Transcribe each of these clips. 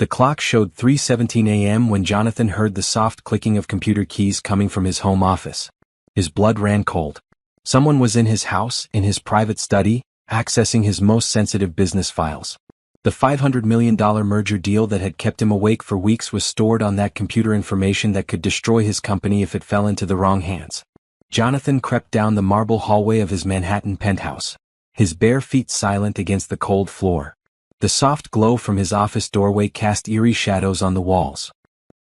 The clock showed 3:17 a.m. when Jonathan heard the soft clicking of computer keys coming from his home office. His blood ran cold. Someone was in his house, in his private study, accessing his most sensitive business files. The $500 million merger deal that had kept him awake for weeks was stored on that computer, information that could destroy his company if it fell into the wrong hands. Jonathan crept down the marble hallway of his Manhattan penthouse, his bare feet silent against the cold floor. The soft glow from his office doorway cast eerie shadows on the walls.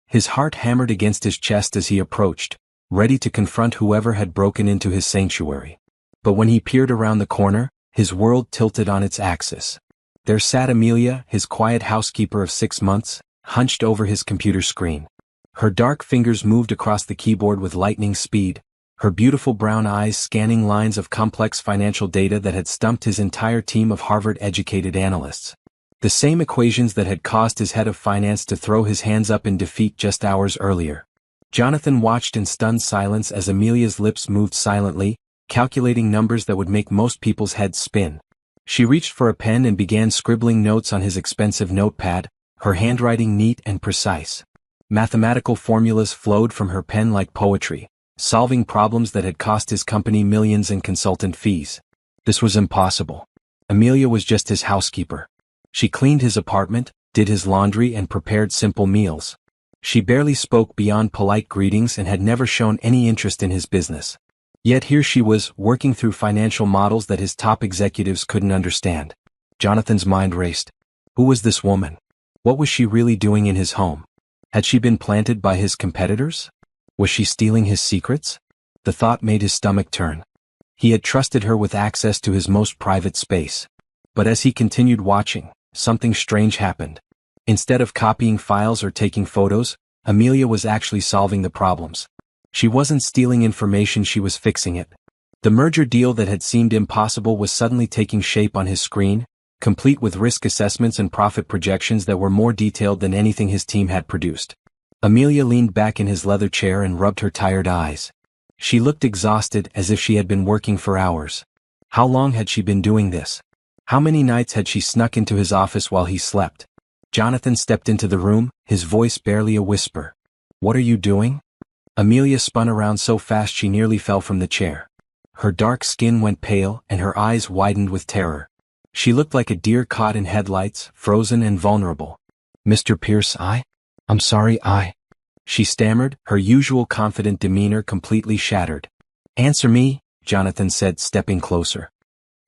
His heart hammered against his chest as he approached, ready to confront whoever had broken into his sanctuary. But when he peered around the corner, his world tilted on its axis. There sat Amelia, his quiet housekeeper of 6 months, hunched over his computer screen. Her dark fingers moved across the keyboard with lightning speed, her beautiful brown eyes scanning lines of complex financial data that had stumped his entire team of Harvard-educated analysts. The same equations that had caused his head of finance to throw his hands up in defeat just hours earlier. Jonathan watched in stunned silence as Amelia's lips moved silently, calculating numbers that would make most people's heads spin. She reached for a pen and began scribbling notes on his expensive notepad, her handwriting neat and precise. Mathematical formulas flowed from her pen like poetry, solving problems that had cost his company millions in consultant fees. This was impossible. Amelia was just his housekeeper. She cleaned his apartment, did his laundry, and prepared simple meals. She barely spoke beyond polite greetings and had never shown any interest in his business. Yet here she was, working through financial models that his top executives couldn't understand. Jonathan's mind raced. Who was this woman? What was she really doing in his home? Had she been planted by his competitors? Was she stealing his secrets? The thought made his stomach turn. He had trusted her with access to his most private space. But as he continued watching, something strange happened. Instead of copying files or taking photos, Amelia was actually solving the problems. She wasn't stealing information, she was fixing it. The merger deal that had seemed impossible was suddenly taking shape on his screen, complete with risk assessments and profit projections that were more detailed than anything his team had produced. Amelia leaned back in his leather chair and rubbed her tired eyes. She looked exhausted, as if she had been working for hours. How long had she been doing this? How many nights had she snuck into his office while he slept? Jonathan stepped into the room, his voice barely a whisper. "What are you doing?" Amelia spun around so fast she nearly fell from the chair. Her dark skin went pale and her eyes widened with terror. She looked like a deer caught in headlights, frozen and vulnerable. "Mr. Pierce, I'm sorry, she stammered, her usual confident demeanor completely shattered. "Answer me," Jonathan said, stepping closer.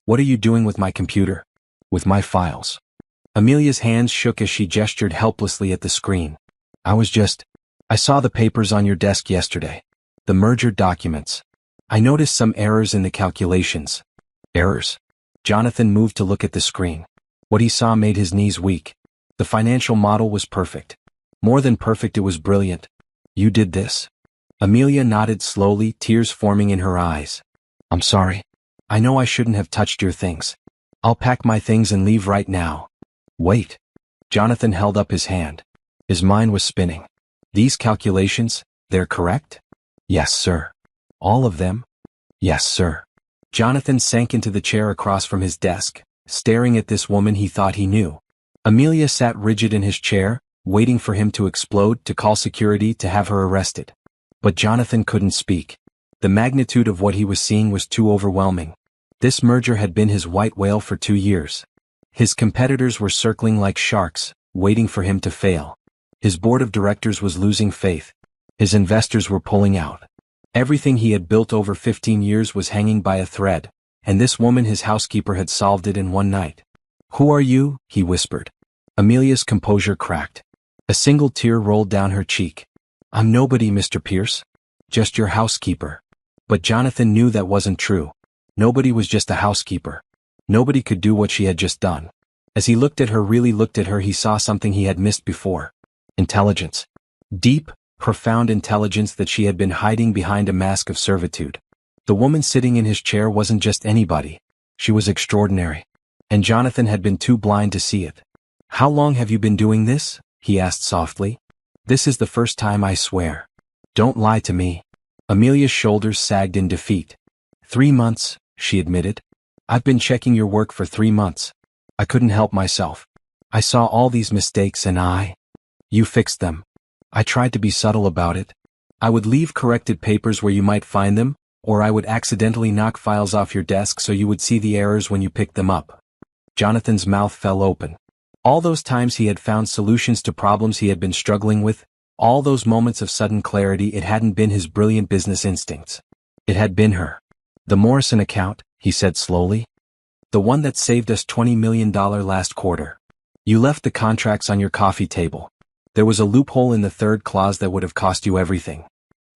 "What are you doing with my computer? With my files?" Amelia's hands shook as she gestured helplessly at the screen. I saw the papers on your desk yesterday. The merger documents. I noticed some errors in the calculations." "Errors?" Jonathan moved to look at the screen. What he saw made his knees weak. The financial model was perfect. More than perfect, it was brilliant. "You did this?" Amelia nodded slowly, tears forming in her eyes. "I'm sorry. I know I shouldn't have touched your things. I'll pack my things and leave right now." "Wait." Jonathan held up his hand. His mind was spinning. "These calculations, they're correct?" "Yes, sir." "All of them?" "Yes, sir." Jonathan sank into the chair across from his desk, staring at this woman he thought he knew. Amelia sat rigid in his chair, waiting for him to explode, to call security, to have her arrested. But Jonathan couldn't speak. The magnitude of what he was seeing was too overwhelming. This merger had been his white whale for 2 years. His competitors were circling like sharks, waiting for him to fail. His board of directors was losing faith. His investors were pulling out. Everything he had built over 15 years was hanging by a thread, and this woman, his housekeeper, had solved it in one night. "Who are you?" he whispered. Amelia's composure cracked. A single tear rolled down her cheek. "I'm nobody, Mr. Pierce. Just your housekeeper." But Jonathan knew that wasn't true. Nobody was just a housekeeper. Nobody could do what she had just done. As he looked at her, really looked at her, he saw something he had missed before. Intelligence. Deep, profound intelligence that she had been hiding behind a mask of servitude. The woman sitting in his chair wasn't just anybody. She was extraordinary. And Jonathan had been too blind to see it. "How long have you been doing this?" he asked softly. "This is the first time, I swear." "Don't lie to me." Amelia's shoulders sagged in defeat. 3 months, she admitted. "I've been checking your work for 3 months. I couldn't help myself. I saw all these mistakes and you fixed them. I tried to be subtle about it. I would leave corrected papers where you might find them, or I would accidentally knock files off your desk so you would see the errors when you picked them up. Jonathan's mouth fell open. All those times he had found solutions to problems he had been struggling with, all those moments of sudden clarity, it hadn't been his brilliant business instincts. It had been her. The Morrison account, he said slowly. The one that saved us $20 million last quarter. You left the contracts on your coffee table. There was a loophole in the third clause that would have cost you everything.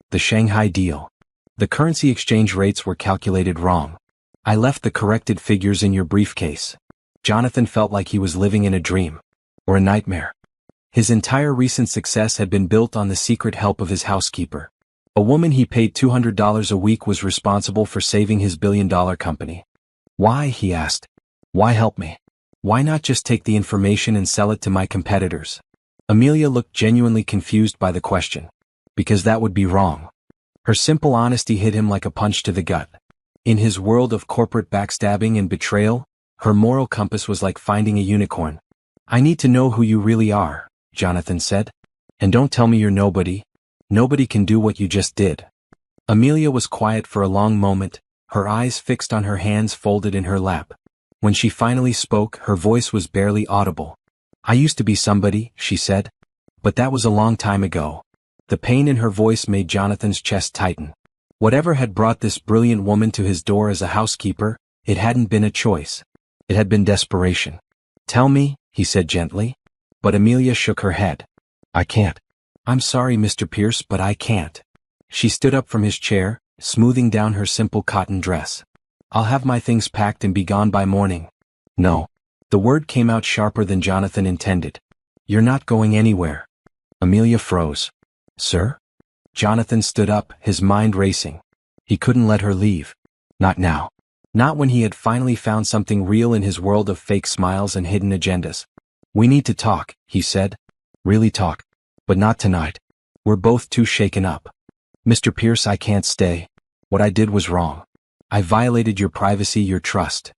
The Shanghai deal. The currency exchange rates were calculated wrong. I left the corrected figures in your briefcase. Jonathan felt like he was living in a dream. Or a nightmare. His entire recent success had been built on the secret help of his housekeeper. A woman he paid $200 a week was responsible for saving his billion-dollar company. Why, he asked. Why help me? Why not just take the information and sell it to my competitors? Amelia looked genuinely confused by the question. Because that would be wrong. Her simple honesty hit him like a punch to the gut. In his world of corporate backstabbing and betrayal, her moral compass was like finding a unicorn. I need to know who you really are, Jonathan said. And don't tell me you're nobody. Nobody can do what you just did. Amelia was quiet for a long moment, her eyes fixed on her hands folded in her lap. When she finally spoke, her voice was barely audible. I used to be somebody, she said. But that was a long time ago. The pain in her voice made Jonathan's chest tighten. Whatever had brought this brilliant woman to his door as a housekeeper, it hadn't been a choice. It had been desperation. Tell me, he said gently. But Amelia shook her head. I can't. I'm sorry, Mr. Pierce, but I can't. She stood up from his chair, smoothing down her simple cotton dress. I'll have my things packed and be gone by morning. No. The word came out sharper than Jonathan intended. You're not going anywhere. Amelia froze. Sir? Jonathan stood up, his mind racing. He couldn't let her leave. Not now. Not when he had finally found something real in his world of fake smiles and hidden agendas. We need to talk, he said. Really talk. But not tonight. We're both too shaken up. Mr. Pierce, I can't stay. What I did was wrong. I violated your privacy, your trust.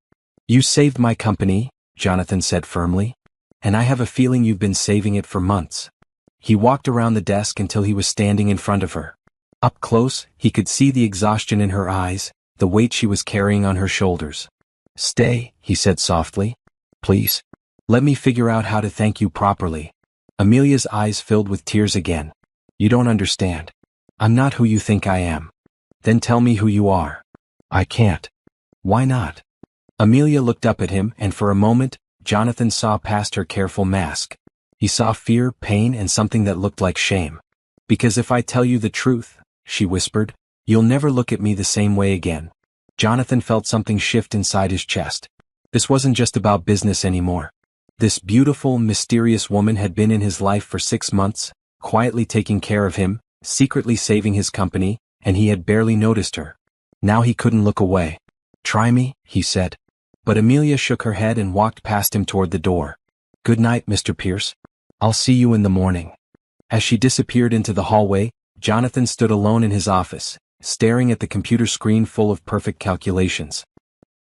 You saved my company, Jonathan said firmly. And I have a feeling you've been saving it for months. He walked around the desk until he was standing in front of her. Up close, he could see the exhaustion in her eyes, the weight she was carrying on her shoulders. Stay, he said softly. Please. Let me figure out how to thank you properly. Amelia's eyes filled with tears again. You don't understand. I'm not who you think I am. Then tell me who you are. I can't. Why not? Amelia looked up at him, and for a moment, Jonathan saw past her careful mask. He saw fear, pain, and something that looked like shame. Because if I tell you the truth, she whispered, you'll never look at me the same way again. Jonathan felt something shift inside his chest. This wasn't just about business anymore. This beautiful, mysterious woman had been in his life for 6 months, quietly taking care of him, secretly saving his company, and he had barely noticed her. Now he couldn't look away. Try me, he said. But Amelia shook her head and walked past him toward the door. Good night, Mr. Pierce. I'll see you in the morning. As she disappeared into the hallway, Jonathan stood alone in his office, staring at the computer screen full of perfect calculations.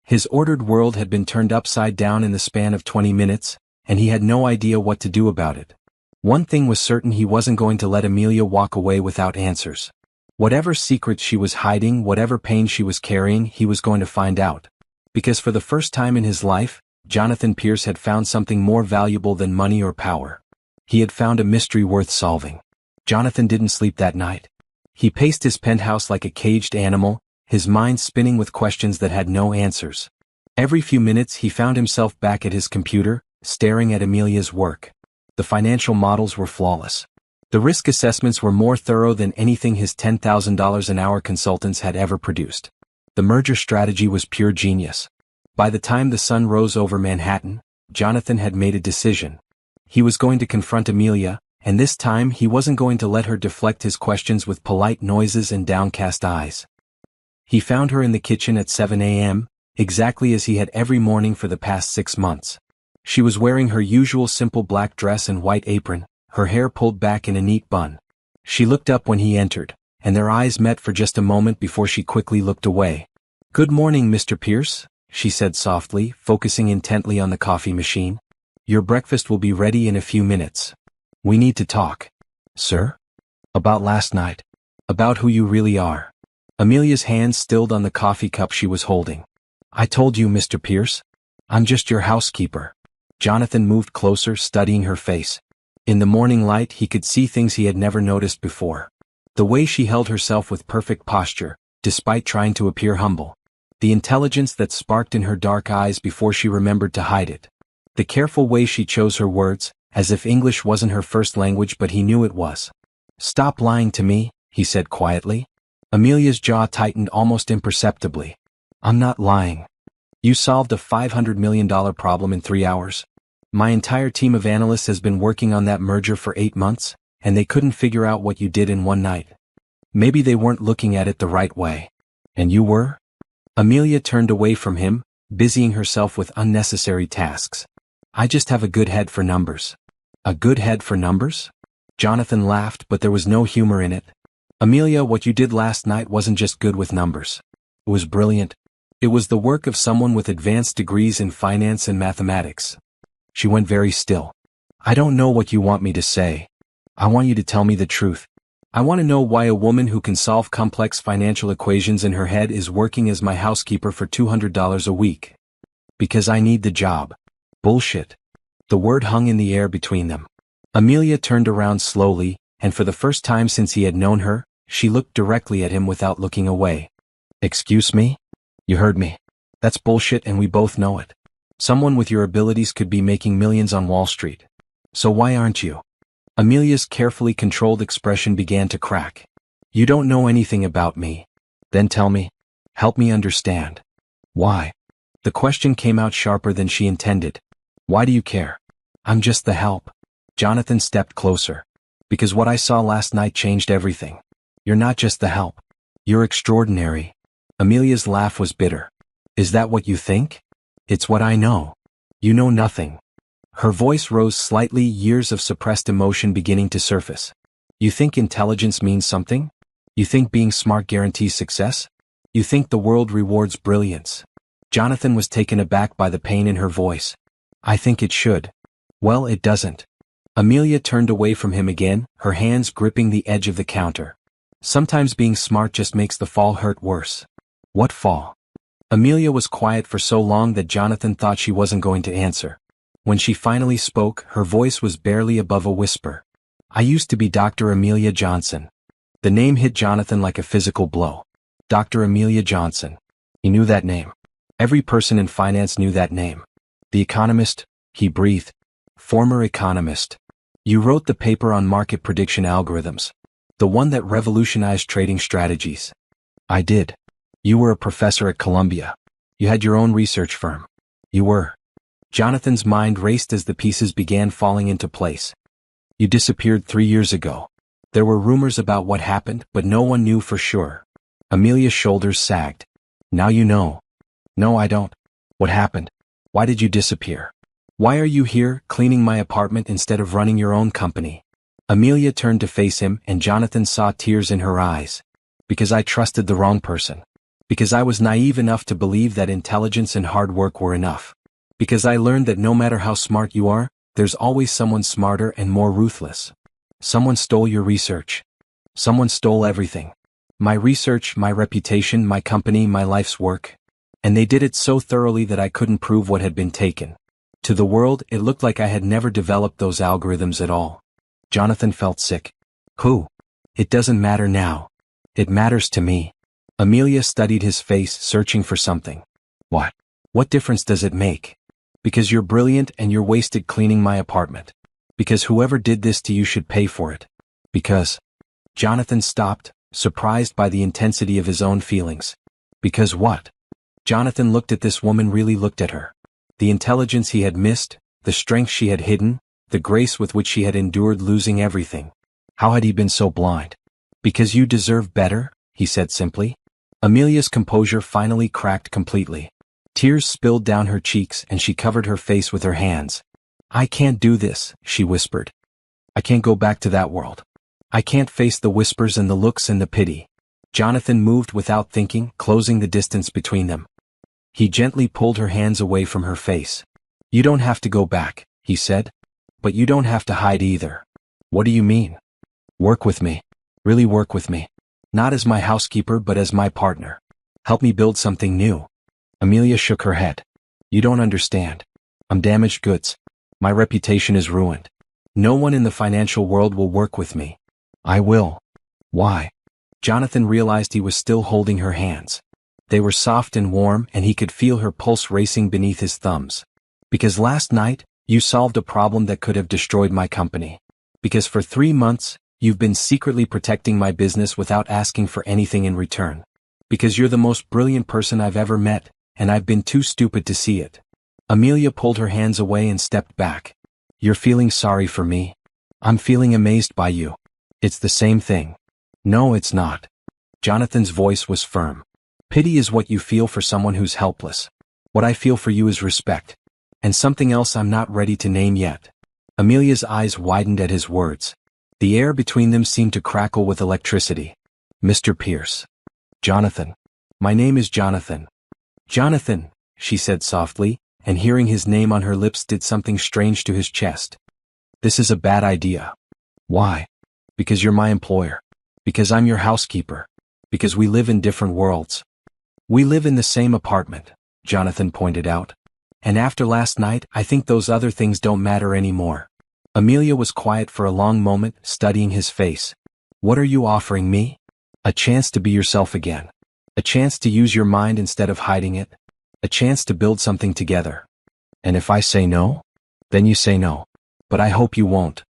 His ordered world had been turned upside down in the span of 20 minutes, and he had no idea what to do about it. One thing was certain: he wasn't going to let Amelia walk away without answers. Whatever secrets she was hiding, whatever pain she was carrying, he was going to find out. Because for the first time in his life, Jonathan Pierce had found something more valuable than money or power. He had found a mystery worth solving. Jonathan didn't sleep that night. He paced his penthouse like a caged animal, his mind spinning with questions that had no answers. Every few minutes he found himself back at his computer, staring at Amelia's work. The financial models were flawless. The risk assessments were more thorough than anything his $10,000 an hour consultants had ever produced. The merger strategy was pure genius. By the time the sun rose over Manhattan, Jonathan had made a decision. He was going to confront Amelia, and this time he wasn't going to let her deflect his questions with polite noises and downcast eyes. He found her in the kitchen at 7 a.m., exactly as he had every morning for the past 6 months. She was wearing her usual simple black dress and white apron, her hair pulled back in a neat bun. She looked up when he entered, and their eyes met for just a moment before she quickly looked away. Good morning, Mr. Pierce, she said softly, focusing intently on the coffee machine. Your breakfast will be ready in a few minutes. We need to talk. Sir? About last night. About who you really are. Amelia's hand stilled on the coffee cup she was holding. I told you, Mr. Pierce. I'm just your housekeeper. Jonathan moved closer, studying her face. In the morning light, he could see things he had never noticed before. The way she held herself with perfect posture, despite trying to appear humble. The intelligence that sparked in her dark eyes before she remembered to hide it. The careful way she chose her words, as if English wasn't her first language but he knew it was. Stop lying to me, he said quietly. Amelia's jaw tightened almost imperceptibly. I'm not lying. You solved a $500 million problem in 3 hours. My entire team of analysts has been working on that merger for 8 months, and they couldn't figure out what you did in one night. Maybe they weren't looking at it the right way. And you were? Amelia turned away from him, busying herself with unnecessary tasks. I just have a good head for numbers. A good head for numbers? Jonathan laughed, but there was no humor in it. Amelia, what you did last night wasn't just good with numbers. It was brilliant. It was the work of someone with advanced degrees in finance and mathematics. She went very still. I don't know what you want me to say. I want you to tell me the truth. I want to know why a woman who can solve complex financial equations in her head is working as my housekeeper for $200 a week. Because I need the job. Bullshit. The word hung in the air between them. Amelia turned around slowly, and for the first time since he had known her, she looked directly at him without looking away. Excuse me? You heard me. That's bullshit and we both know it. Someone with your abilities could be making millions on Wall Street. So why aren't you? Amelia's carefully controlled expression began to crack. You don't know anything about me. Then tell me. Help me understand. Why? The question came out sharper than she intended. Why do you care? I'm just the help. Jonathan stepped closer. Because what I saw last night changed everything. You're not just the help. You're extraordinary. Amelia's laugh was bitter. Is that what you think? It's what I know. You know nothing. Her voice rose slightly, years of suppressed emotion beginning to surface. You think intelligence means something? You think being smart guarantees success? You think the world rewards brilliance? Jonathan was taken aback by the pain in her voice. I think it should. Well, it doesn't. Amelia turned away from him again, her hands gripping the edge of the counter. Sometimes being smart just makes the fall hurt worse. What fall? Amelia was quiet for so long that Jonathan thought she wasn't going to answer. When she finally spoke, her voice was barely above a whisper. I used to be Dr. Amelia Johnson. The name hit Jonathan like a physical blow. Dr. Amelia Johnson. He knew that name. Every person in finance knew that name. The economist, he breathed. Former economist. You wrote the paper on market prediction algorithms. The one that revolutionized trading strategies. I did. You were a professor at Columbia. You had your own research firm. You were. Jonathan's mind raced as the pieces began falling into place. You disappeared 3 years ago. There were rumors about what happened, but no one knew for sure. Amelia's shoulders sagged. Now you know. No, I don't. What happened? Why did you disappear? Why are you here, cleaning my apartment instead of running your own company? Amelia turned to face him, and Jonathan saw tears in her eyes. Because I trusted the wrong person. Because I was naive enough to believe that intelligence and hard work were enough. Because I learned that no matter how smart you are, there's always someone smarter and more ruthless. Someone stole your research. Someone stole everything. My research, my reputation, my company, my life's work. And they did it so thoroughly that I couldn't prove what had been taken. To the world, it looked like I had never developed those algorithms at all. Jonathan felt sick. Who? It doesn't matter now. It matters to me. Amelia studied his face, searching for something. What? What difference does it make? Because you're brilliant and you're wasted cleaning my apartment. Because whoever did this to you should pay for it. Because... Jonathan stopped, surprised by the intensity of his own feelings. Because what? Jonathan looked at this woman, really looked at her. The intelligence he had missed, the strength she had hidden, the grace with which she had endured losing everything. How had he been so blind? Because you deserve better, he said simply. Amelia's composure finally cracked completely. Tears spilled down her cheeks and she covered her face with her hands. I can't do this, she whispered. I can't go back to that world. I can't face the whispers and the looks and the pity. Jonathan moved without thinking, closing the distance between them. He gently pulled her hands away from her face. You don't have to go back. he said. But you don't have to hide either. What do you mean? Work with me. Really work with me. Not as my housekeeper but as my partner. Help me build something new. Amelia shook her head. You don't understand. I'm damaged goods. My reputation is ruined. No one in the financial world will work with me. I will. Why? Jonathan realized he was still holding her hands. They were soft and warm and he could feel her pulse racing beneath his thumbs. Because last night, you solved a problem that could have destroyed my company. Because for 3 months, you've been secretly protecting my business without asking for anything in return. Because you're the most brilliant person I've ever met, and I've been too stupid to see it. Amelia pulled her hands away and stepped back. You're feeling sorry for me. I'm feeling amazed by you. It's the same thing. No, it's not. Jonathan's voice was firm. Pity is what you feel for someone who's helpless. What I feel for you is respect. And something else I'm not ready to name yet. Amelia's eyes widened at his words. The air between them seemed to crackle with electricity. Mr. Pierce. Jonathan. My name is Jonathan. Jonathan, she said softly, and hearing his name on her lips did something strange to his chest. This is a bad idea. Why? Because you're my employer. Because I'm your housekeeper. Because we live in different worlds. We live in the same apartment, Jonathan pointed out. And after last night, I think those other things don't matter anymore. Amelia was quiet for a long moment, studying his face. What are you offering me? A chance to be yourself again. A chance to use your mind instead of hiding it. A chance to build something together. And if I say no? Then you say no. But I hope you won't.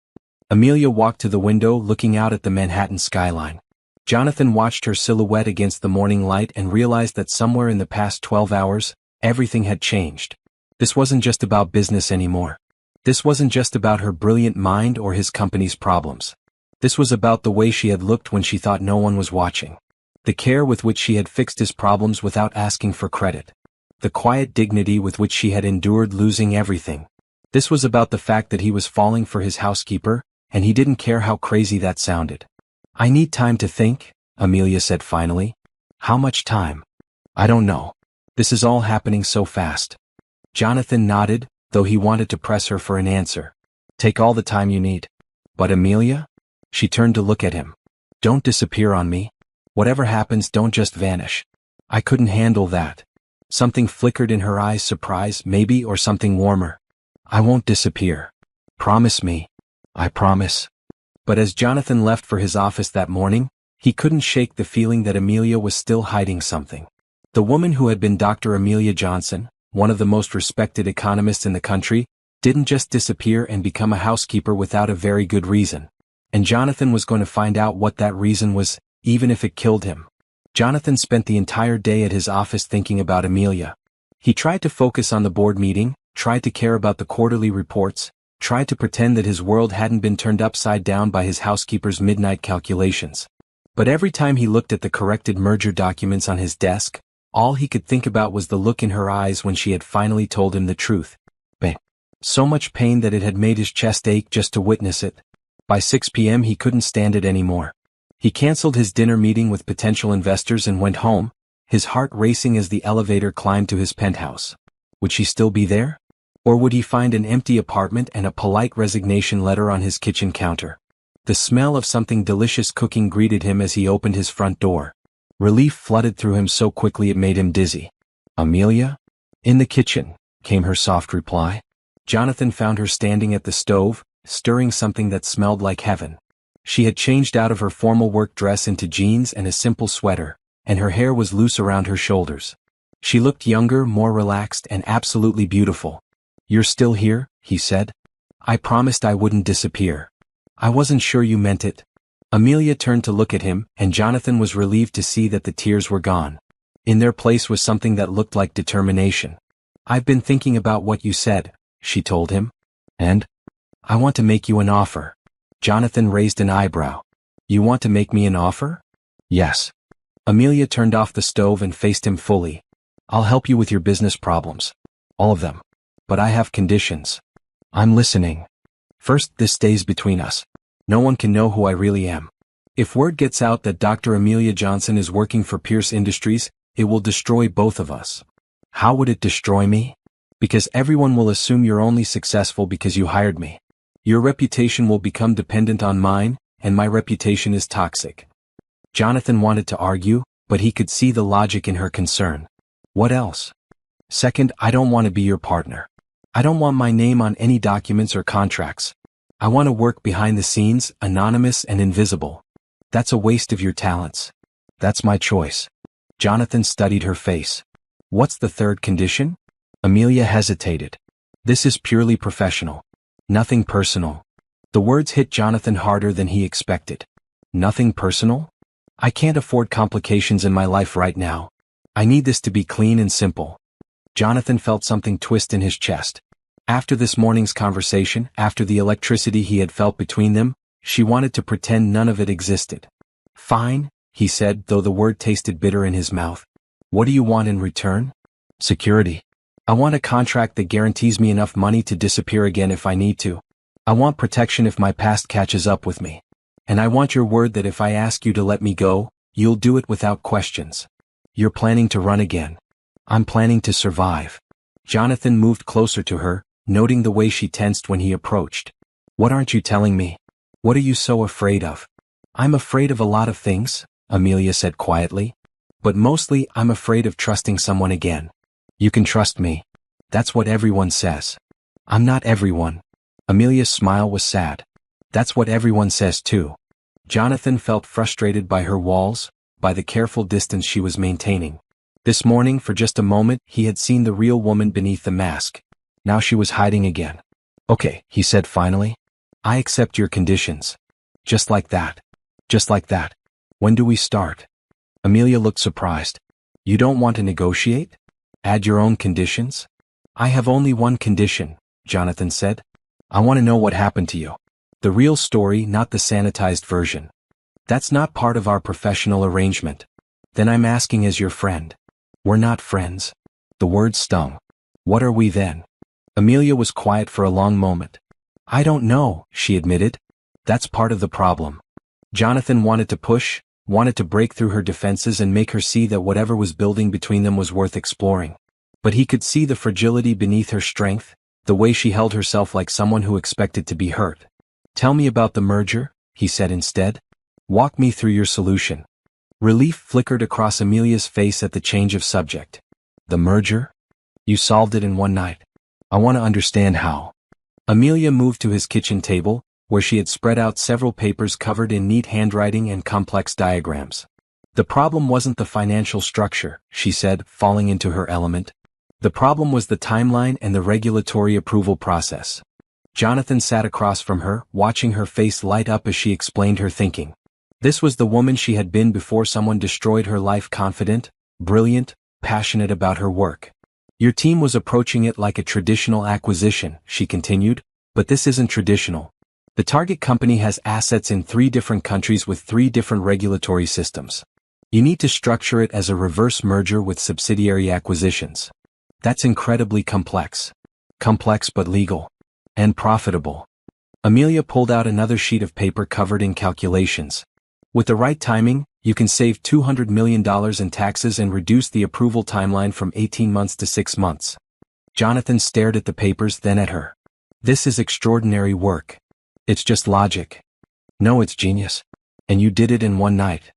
Amelia walked to the window, looking out at the Manhattan skyline. Jonathan watched her silhouette against the morning light and realized that somewhere in the past 12 hours, everything had changed. This wasn't just about business anymore. This wasn't just about her brilliant mind or his company's problems. This was about the way she had looked when she thought no one was watching. The care with which she had fixed his problems without asking for credit. The quiet dignity with which she had endured losing everything. This was about the fact that he was falling for his housekeeper, and he didn't care how crazy that sounded. I need time to think, Amelia said finally. How much time? I don't know. This is all happening so fast. Jonathan nodded, though he wanted to press her for an answer. Take all the time you need. But Amelia? She turned to look at him. Don't disappear on me. Whatever happens, don't just vanish. I couldn't handle that. Something flickered in her eyes, surprise, maybe, or something warmer. I won't disappear. Promise me. I promise. But as Jonathan left for his office that morning, he couldn't shake the feeling that Amelia was still hiding something. The woman who had been Dr. Amelia Johnson, one of the most respected economists in the country, didn't just disappear and become a housekeeper without a very good reason. And Jonathan was going to find out what that reason was, even if it killed him. Jonathan spent the entire day at his office thinking about Amelia. He tried to focus on the board meeting, tried to care about the quarterly reports, tried to pretend that his world hadn't been turned upside down by his housekeeper's midnight calculations. But every time he looked at the corrected merger documents on his desk, all he could think about was the look in her eyes when she had finally told him the truth. Pain. So much pain that it had made his chest ache just to witness it. By 6 p.m. he couldn't stand it anymore. He canceled his dinner meeting with potential investors and went home, his heart racing as the elevator climbed to his penthouse. Would she still be there? Or would he find an empty apartment and a polite resignation letter on his kitchen counter? The smell of something delicious cooking greeted him as he opened his front door. Relief flooded through him so quickly it made him dizzy. Amelia? In the kitchen, came her soft reply. Jonathan found her standing at the stove, stirring something that smelled like heaven. She had changed out of her formal work dress into jeans and a simple sweater, and her hair was loose around her shoulders. She looked younger, more relaxed, and absolutely beautiful. You're still here, he said. I promised I wouldn't disappear. I wasn't sure you meant it. Amelia turned to look at him, and Jonathan was relieved to see that the tears were gone. In their place was something that looked like determination. I've been thinking about what you said, she told him. And? I want to make you an offer. Jonathan raised an eyebrow. You want to make me an offer? Yes. Amelia turned off the stove and faced him fully. I'll help you with your business problems. All of them. But I have conditions. I'm listening. First, this stays between us. No one can know who I really am. If word gets out that Dr. Amelia Johnson is working for Pierce Industries, it will destroy both of us. How would it destroy me? Because everyone will assume you're only successful because you hired me. Your reputation will become dependent on mine, and my reputation is toxic. Jonathan wanted to argue, but he could see the logic in her concern. What else? Second, I don't want to be your partner. I don't want my name on any documents or contracts. I want to work behind the scenes, anonymous and invisible. That's a waste of your talents. That's my choice. Jonathan studied her face. What's the third condition? Amelia hesitated. This is purely professional. Nothing personal. The words hit Jonathan harder than he expected. Nothing personal? I can't afford complications in my life right now. I need this to be clean and simple. Jonathan felt something twist in his chest. After this morning's conversation, after the electricity he had felt between them, she wanted to pretend none of it existed. Fine, he said, though the word tasted bitter in his mouth. What do you want in return? Security. I want a contract that guarantees me enough money to disappear again if I need to. I want protection if my past catches up with me. And I want your word that if I ask you to let me go, you'll do it without questions. You're planning to run again. I'm planning to survive. Jonathan moved closer to her, noting the way she tensed when he approached. What aren't you telling me? What are you so afraid of? I'm afraid of a lot of things, Amelia said quietly. But mostly I'm afraid of trusting someone again. You can trust me. That's what everyone says. I'm not everyone. Amelia's smile was sad. That's what everyone says too. Jonathan felt frustrated by her walls, by the careful distance she was maintaining. This morning, for just a moment, he had seen the real woman beneath the mask. Now she was hiding again. Okay, he said finally. I accept your conditions. Just like that. Just like that. When do we start? Amelia looked surprised. You don't want to negotiate? Add your own conditions? I have only one condition, Jonathan said. I want to know what happened to you. The real story, not the sanitized version. That's not part of our professional arrangement. Then I'm asking as your friend. We're not friends. The word stung. What are we then? Amelia was quiet for a long moment. I don't know, she admitted. That's part of the problem. Jonathan wanted to push, wanted to break through her defenses and make her see that whatever was building between them was worth exploring. But he could see the fragility beneath her strength, the way she held herself like someone who expected to be hurt. Tell me about the merger, he said instead. Walk me through your solution. Relief flickered across Amelia's face at the change of subject. The merger? You solved it in one night. I want to understand how. Amelia moved to his kitchen table, where she had spread out several papers covered in neat handwriting and complex diagrams. The problem wasn't the financial structure, she said, falling into her element. The problem was the timeline and the regulatory approval process. Jonathan sat across from her, watching her face light up as she explained her thinking. This was the woman she had been before someone destroyed her life, confident, brilliant, passionate about her work. Your team was approaching it like a traditional acquisition, she continued, but this isn't traditional. The target company has assets in 3 different countries with 3 different regulatory systems. You need to structure it as a reverse merger with subsidiary acquisitions. That's incredibly complex. Complex but legal. And profitable. Amelia pulled out another sheet of paper covered in calculations. With the right timing, you can save $200 million in taxes and reduce the approval timeline from 18 months to 6 months. Jonathan stared at the papers, then at her. This is extraordinary work. It's just logic. No, it's genius. And you did it in one night.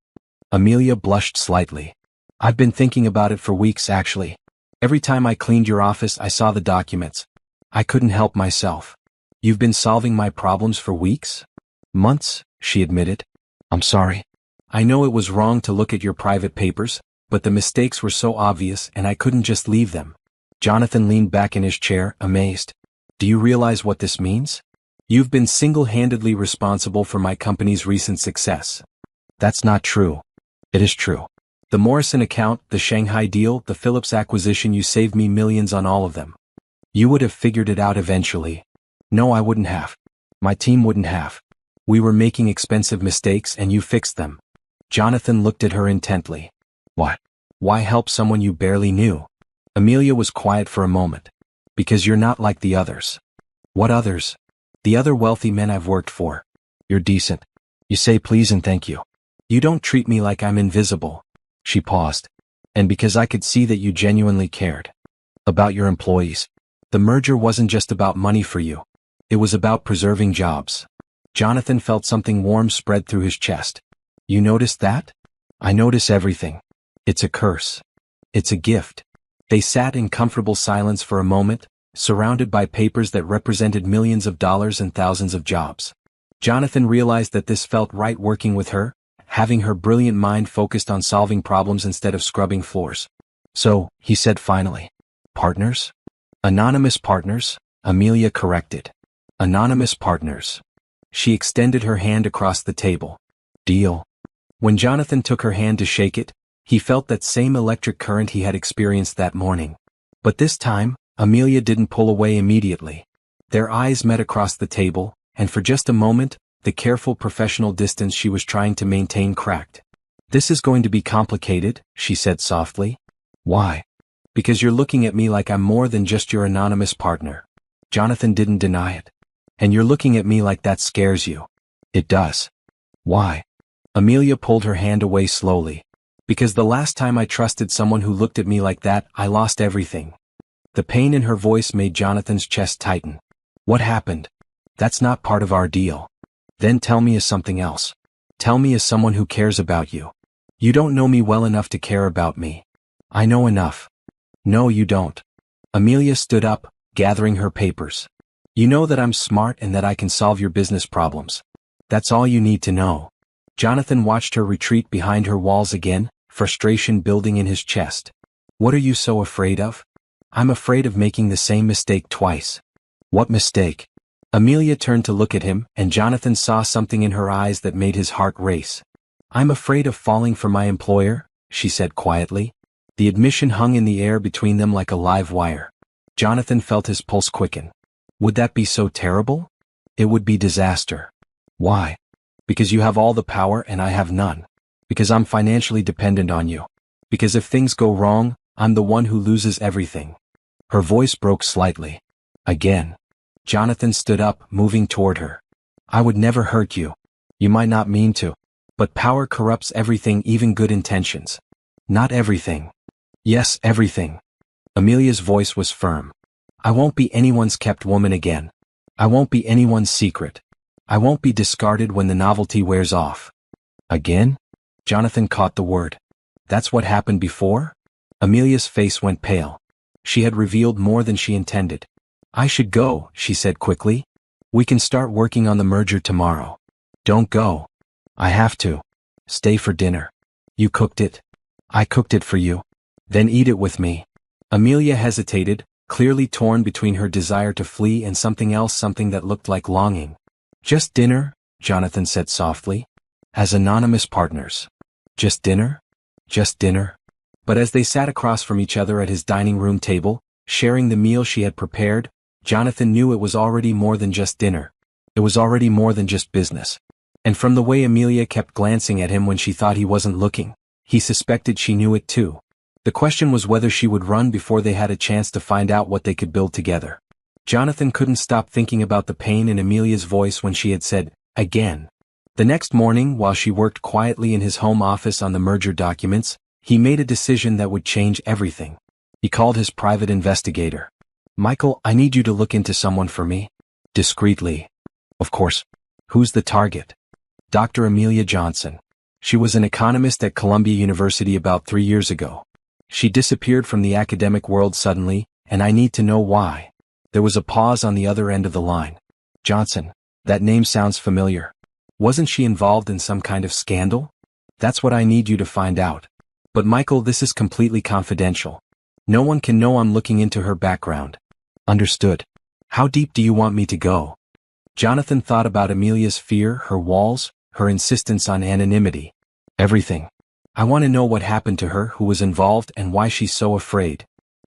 Amelia blushed slightly. I've been thinking about it for weeks actually. Every time I cleaned your office I saw the documents. I couldn't help myself. You've been solving my problems for weeks? Months, she admitted. I'm sorry. I know it was wrong to look at your private papers, but the mistakes were so obvious and I couldn't just leave them. Jonathan leaned back in his chair, amazed. Do you realize what this means? You've been single-handedly responsible for my company's recent success. That's not true. It is true. The Morrison account, the Shanghai deal, the Philips acquisition, you saved me millions on all of them. You would have figured it out eventually. No, I wouldn't have. My team wouldn't have. We were making expensive mistakes and you fixed them. Jonathan looked at her intently. What? Why help someone you barely knew? Amelia was quiet for a moment. Because you're not like the others. What others? The other wealthy men I've worked for. You're decent. You say please and thank you. You don't treat me like I'm invisible. She paused. And because I could see that you genuinely cared. About your employees. The merger wasn't just about money for you. It was about preserving jobs. Jonathan felt something warm spread through his chest. You noticed that? I notice everything. It's a curse. It's a gift. They sat in comfortable silence for a moment, surrounded by papers that represented millions of dollars and thousands of jobs. Jonathan realized that this felt right working with her, having her brilliant mind focused on solving problems instead of scrubbing floors. So, he said finally. Partners? Anonymous partners? Amelia corrected. Anonymous partners. She extended her hand across the table. Deal. When Jonathan took her hand to shake it, he felt that same electric current he had experienced that morning. But this time, Amelia didn't pull away immediately. Their eyes met across the table, and for just a moment, the careful professional distance she was trying to maintain cracked. This is going to be complicated, she said softly. Why? Because you're looking at me like I'm more than just your anonymous partner. Jonathan didn't deny it. And you're looking at me like that scares you. It does. Why? Amelia pulled her hand away slowly. Because the last time I trusted someone who looked at me like that, I lost everything. The pain in her voice made Jonathan's chest tighten. What happened? That's not part of our deal. Then tell me as something else. Tell me as someone who cares about you. You don't know me well enough to care about me. I know enough. No, you don't. Amelia stood up, gathering her papers. You know that I'm smart and that I can solve your business problems. That's all you need to know. Jonathan watched her retreat behind her walls again, frustration building in his chest. What are you so afraid of? I'm afraid of making the same mistake twice. What mistake? Amelia turned to look at him, and Jonathan saw something in her eyes that made his heart race. I'm afraid of falling for my employer, she said quietly. The admission hung in the air between them like a live wire. Jonathan felt his pulse quicken. Would that be so terrible? It would be disaster. Why? Because you have all the power and I have none. Because I'm financially dependent on you. Because if things go wrong, I'm the one who loses everything. Her voice broke slightly. Again. Jonathan stood up, moving toward her. I would never hurt you. You might not mean to. But power corrupts everything, even good intentions. Not everything. Yes, everything. Amelia's voice was firm. I won't be anyone's kept woman again. I won't be anyone's secret. I won't be discarded when the novelty wears off. Again? Jonathan caught the word. That's what happened before? Amelia's face went pale. She had revealed more than she intended. I should go, she said quickly. We can start working on the merger tomorrow. Don't go. I have to. Stay for dinner. You cooked it. I cooked it for you. Then eat it with me. Amelia hesitated, clearly torn between her desire to flee and something else, something that looked like longing. Just dinner, Jonathan said softly. As anonymous partners. Just dinner? Just dinner? But as they sat across from each other at his dining room table, sharing the meal she had prepared, Jonathan knew it was already more than just dinner. It was already more than just business. And from the way Amelia kept glancing at him when she thought he wasn't looking, he suspected she knew it too. The question was whether she would run before they had a chance to find out what they could build together. Jonathan couldn't stop thinking about the pain in Amelia's voice when she had said, again. The next morning, while she worked quietly in his home office on the merger documents, he made a decision that would change everything. He called his private investigator. Michael, I need you to look into someone for me. Discreetly. Of course. Who's the target? Dr. Amelia Johnson. She was an economist at Columbia University about 3 years ago. She disappeared from the academic world suddenly, and I need to know why. There was a pause on the other end of the line. Johnson. That name sounds familiar. Wasn't she involved in some kind of scandal? That's what I need you to find out. But Michael, this is completely confidential. No one can know I'm looking into her background. Understood. How deep do you want me to go? Jonathan thought about Amelia's fear, her walls, her insistence on anonymity. Everything. I want to know what happened to her, who was involved, and why she's so afraid.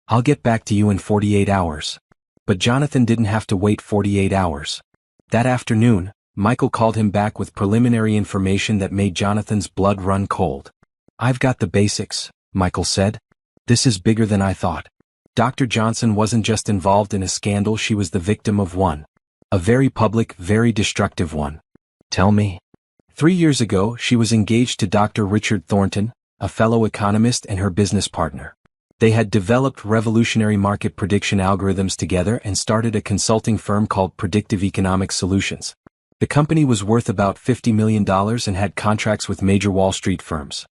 I'll get back to you in 48 hours. But Jonathan didn't have to wait 48 hours. That afternoon, Michael called him back with preliminary information that made Jonathan's blood run cold. I've got the basics, Michael said. This is bigger than I thought. Dr. Johnson wasn't just involved in a scandal, she was the victim of one. A very public, very destructive one. Tell me. 3 years ago, she was engaged to Dr. Richard Thornton, a fellow economist and her business partner. They had developed revolutionary market prediction algorithms together and started a consulting firm called Predictive Economic Solutions. The company was worth about $50 million and had contracts with major Wall Street firms.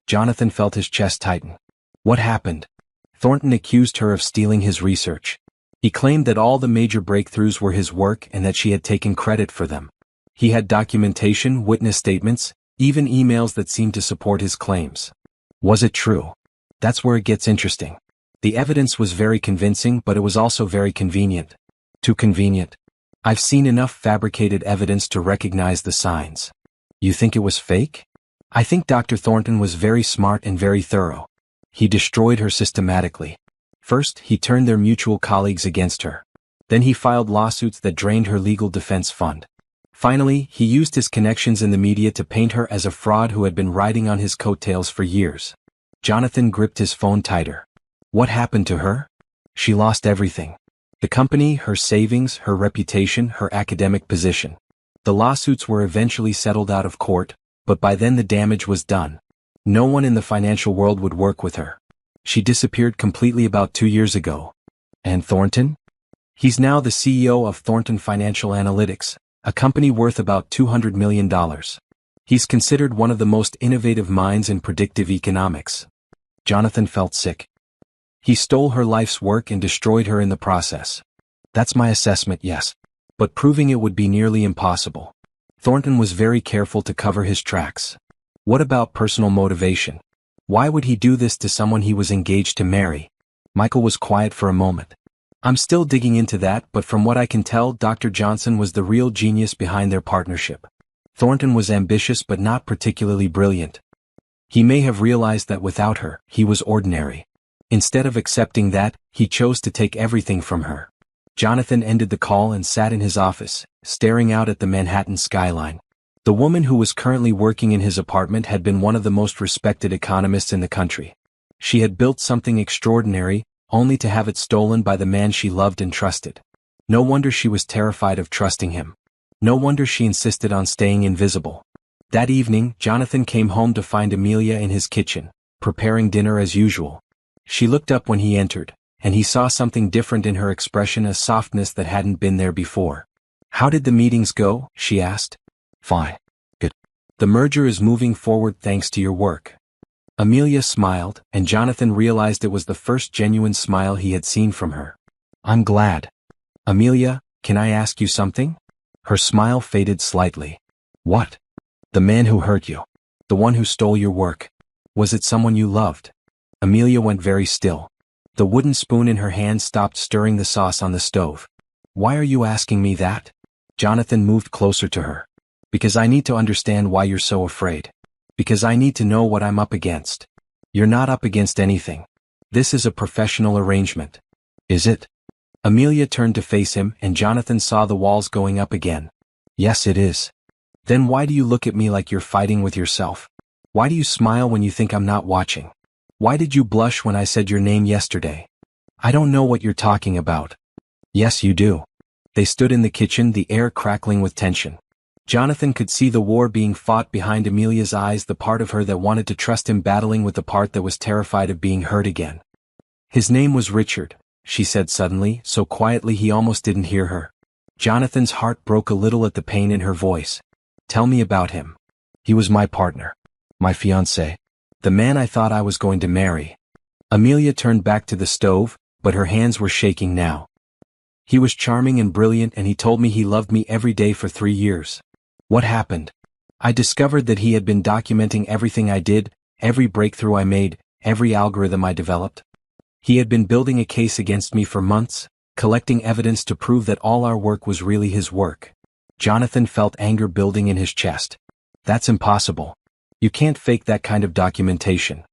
Jonathan felt his chest tighten. What happened? Thornton accused her of stealing his research. He claimed that all the major breakthroughs were his work and that she had taken credit for them. He had documentation, witness statements, even emails that seemed to support his claims. Was it true? That's where it gets interesting. The evidence was very convincing, but it was also very convenient. Too convenient. I've seen enough fabricated evidence to recognize the signs. You think it was fake? I think Dr. Thornton was very smart and very thorough. He destroyed her systematically. First, he turned their mutual colleagues against her. Then he filed lawsuits that drained her legal defense fund. Finally, he used his connections in the media to paint her as a fraud who had been riding on his coattails for years. Jonathan gripped his phone tighter. What happened to her? She lost everything. The company, her savings, her reputation, her academic position. The lawsuits were eventually settled out of court, but by then the damage was done. No one in the financial world would work with her. She disappeared completely about 2 years ago. And Thornton? He's now the CEO of Thornton Financial Analytics, a company worth about $200 million. He's considered one of the most innovative minds in predictive economics. Jonathan felt sick. He stole her life's work and destroyed her in the process. That's my assessment, yes. But proving it would be nearly impossible. Thornton was very careful to cover his tracks. What about personal motivation? Why would he do this to someone he was engaged to marry? Michael was quiet for a moment. I'm still digging into that, but from what I can tell, Dr. Johnson was the real genius behind their partnership. Thornton was ambitious but not particularly brilliant. He may have realized that without her, he was ordinary. Instead of accepting that, he chose to take everything from her. Jonathan ended the call and sat in his office, staring out at the Manhattan skyline. The woman who was currently working in his apartment had been one of the most respected economists in the country. She had built something extraordinary, only to have it stolen by the man she loved and trusted. No wonder she was terrified of trusting him. No wonder she insisted on staying invisible. That evening, Jonathan came home to find Amelia in his kitchen, preparing dinner as usual. She looked up when he entered, and he saw something different in her expression, a softness that hadn't been there before. How did the meetings go? She asked. Fine. Good. The merger is moving forward thanks to your work. Amelia smiled, and Jonathan realized it was the first genuine smile he had seen from her. I'm glad. Amelia, can I ask you something? Her smile faded slightly. What? The man who hurt you. The one who stole your work. Was it someone you loved? Amelia went very still. The wooden spoon in her hand stopped stirring the sauce on the stove. Why are you asking me that? Jonathan moved closer to her. Because I need to understand why you're so afraid. Because I need to know what I'm up against. You're not up against anything. This is a professional arrangement. Is it? Amelia turned to face him, and Jonathan saw the walls going up again. Yes, it is. Then why do you look at me like you're fighting with yourself? Why do you smile when you think I'm not watching? Why did you blush when I said your name yesterday? I don't know what you're talking about. Yes, you do. They stood in the kitchen, the air crackling with tension. Jonathan could see the war being fought behind Amelia's eyes, the part of her that wanted to trust him battling with the part that was terrified of being hurt again. His name was Richard, she said suddenly, so quietly he almost didn't hear her. Jonathan's heart broke a little at the pain in her voice. Tell me about him. He was my partner. My fiancé. The man I thought I was going to marry. Amelia turned back to the stove, but her hands were shaking now. He was charming and brilliant, and he told me he loved me every day for 3 years. What happened? I discovered that he had been documenting everything I did, every breakthrough I made, every algorithm I developed. He had been building a case against me for months, collecting evidence to prove that all our work was really his work. Jonathan felt anger building in his chest. That's impossible. You can't fake that kind of documentation.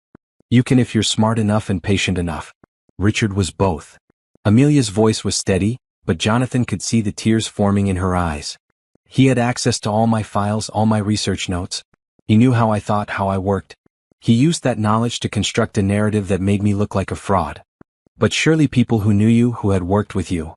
You can if you're smart enough and patient enough. Richard was both. Amelia's voice was steady, but Jonathan could see the tears forming in her eyes. He had access to all my files, all my research notes. He knew how I thought, how I worked. He used that knowledge to construct a narrative that made me look like a fraud. But surely people who knew you, who had worked with you.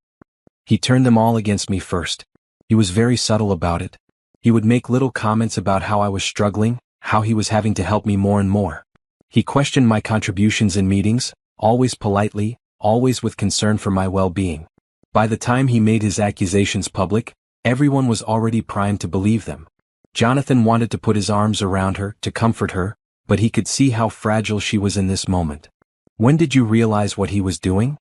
He turned them all against me first. He was very subtle about it. He would make little comments about how I was struggling, how he was having to help me more and more. He questioned my contributions in meetings, always politely, always with concern for my well-being. By the time he made his accusations public, everyone was already primed to believe them. Jonathan wanted to put his arms around her, to comfort her, but he could see how fragile she was in this moment. When did you realize what he was doing?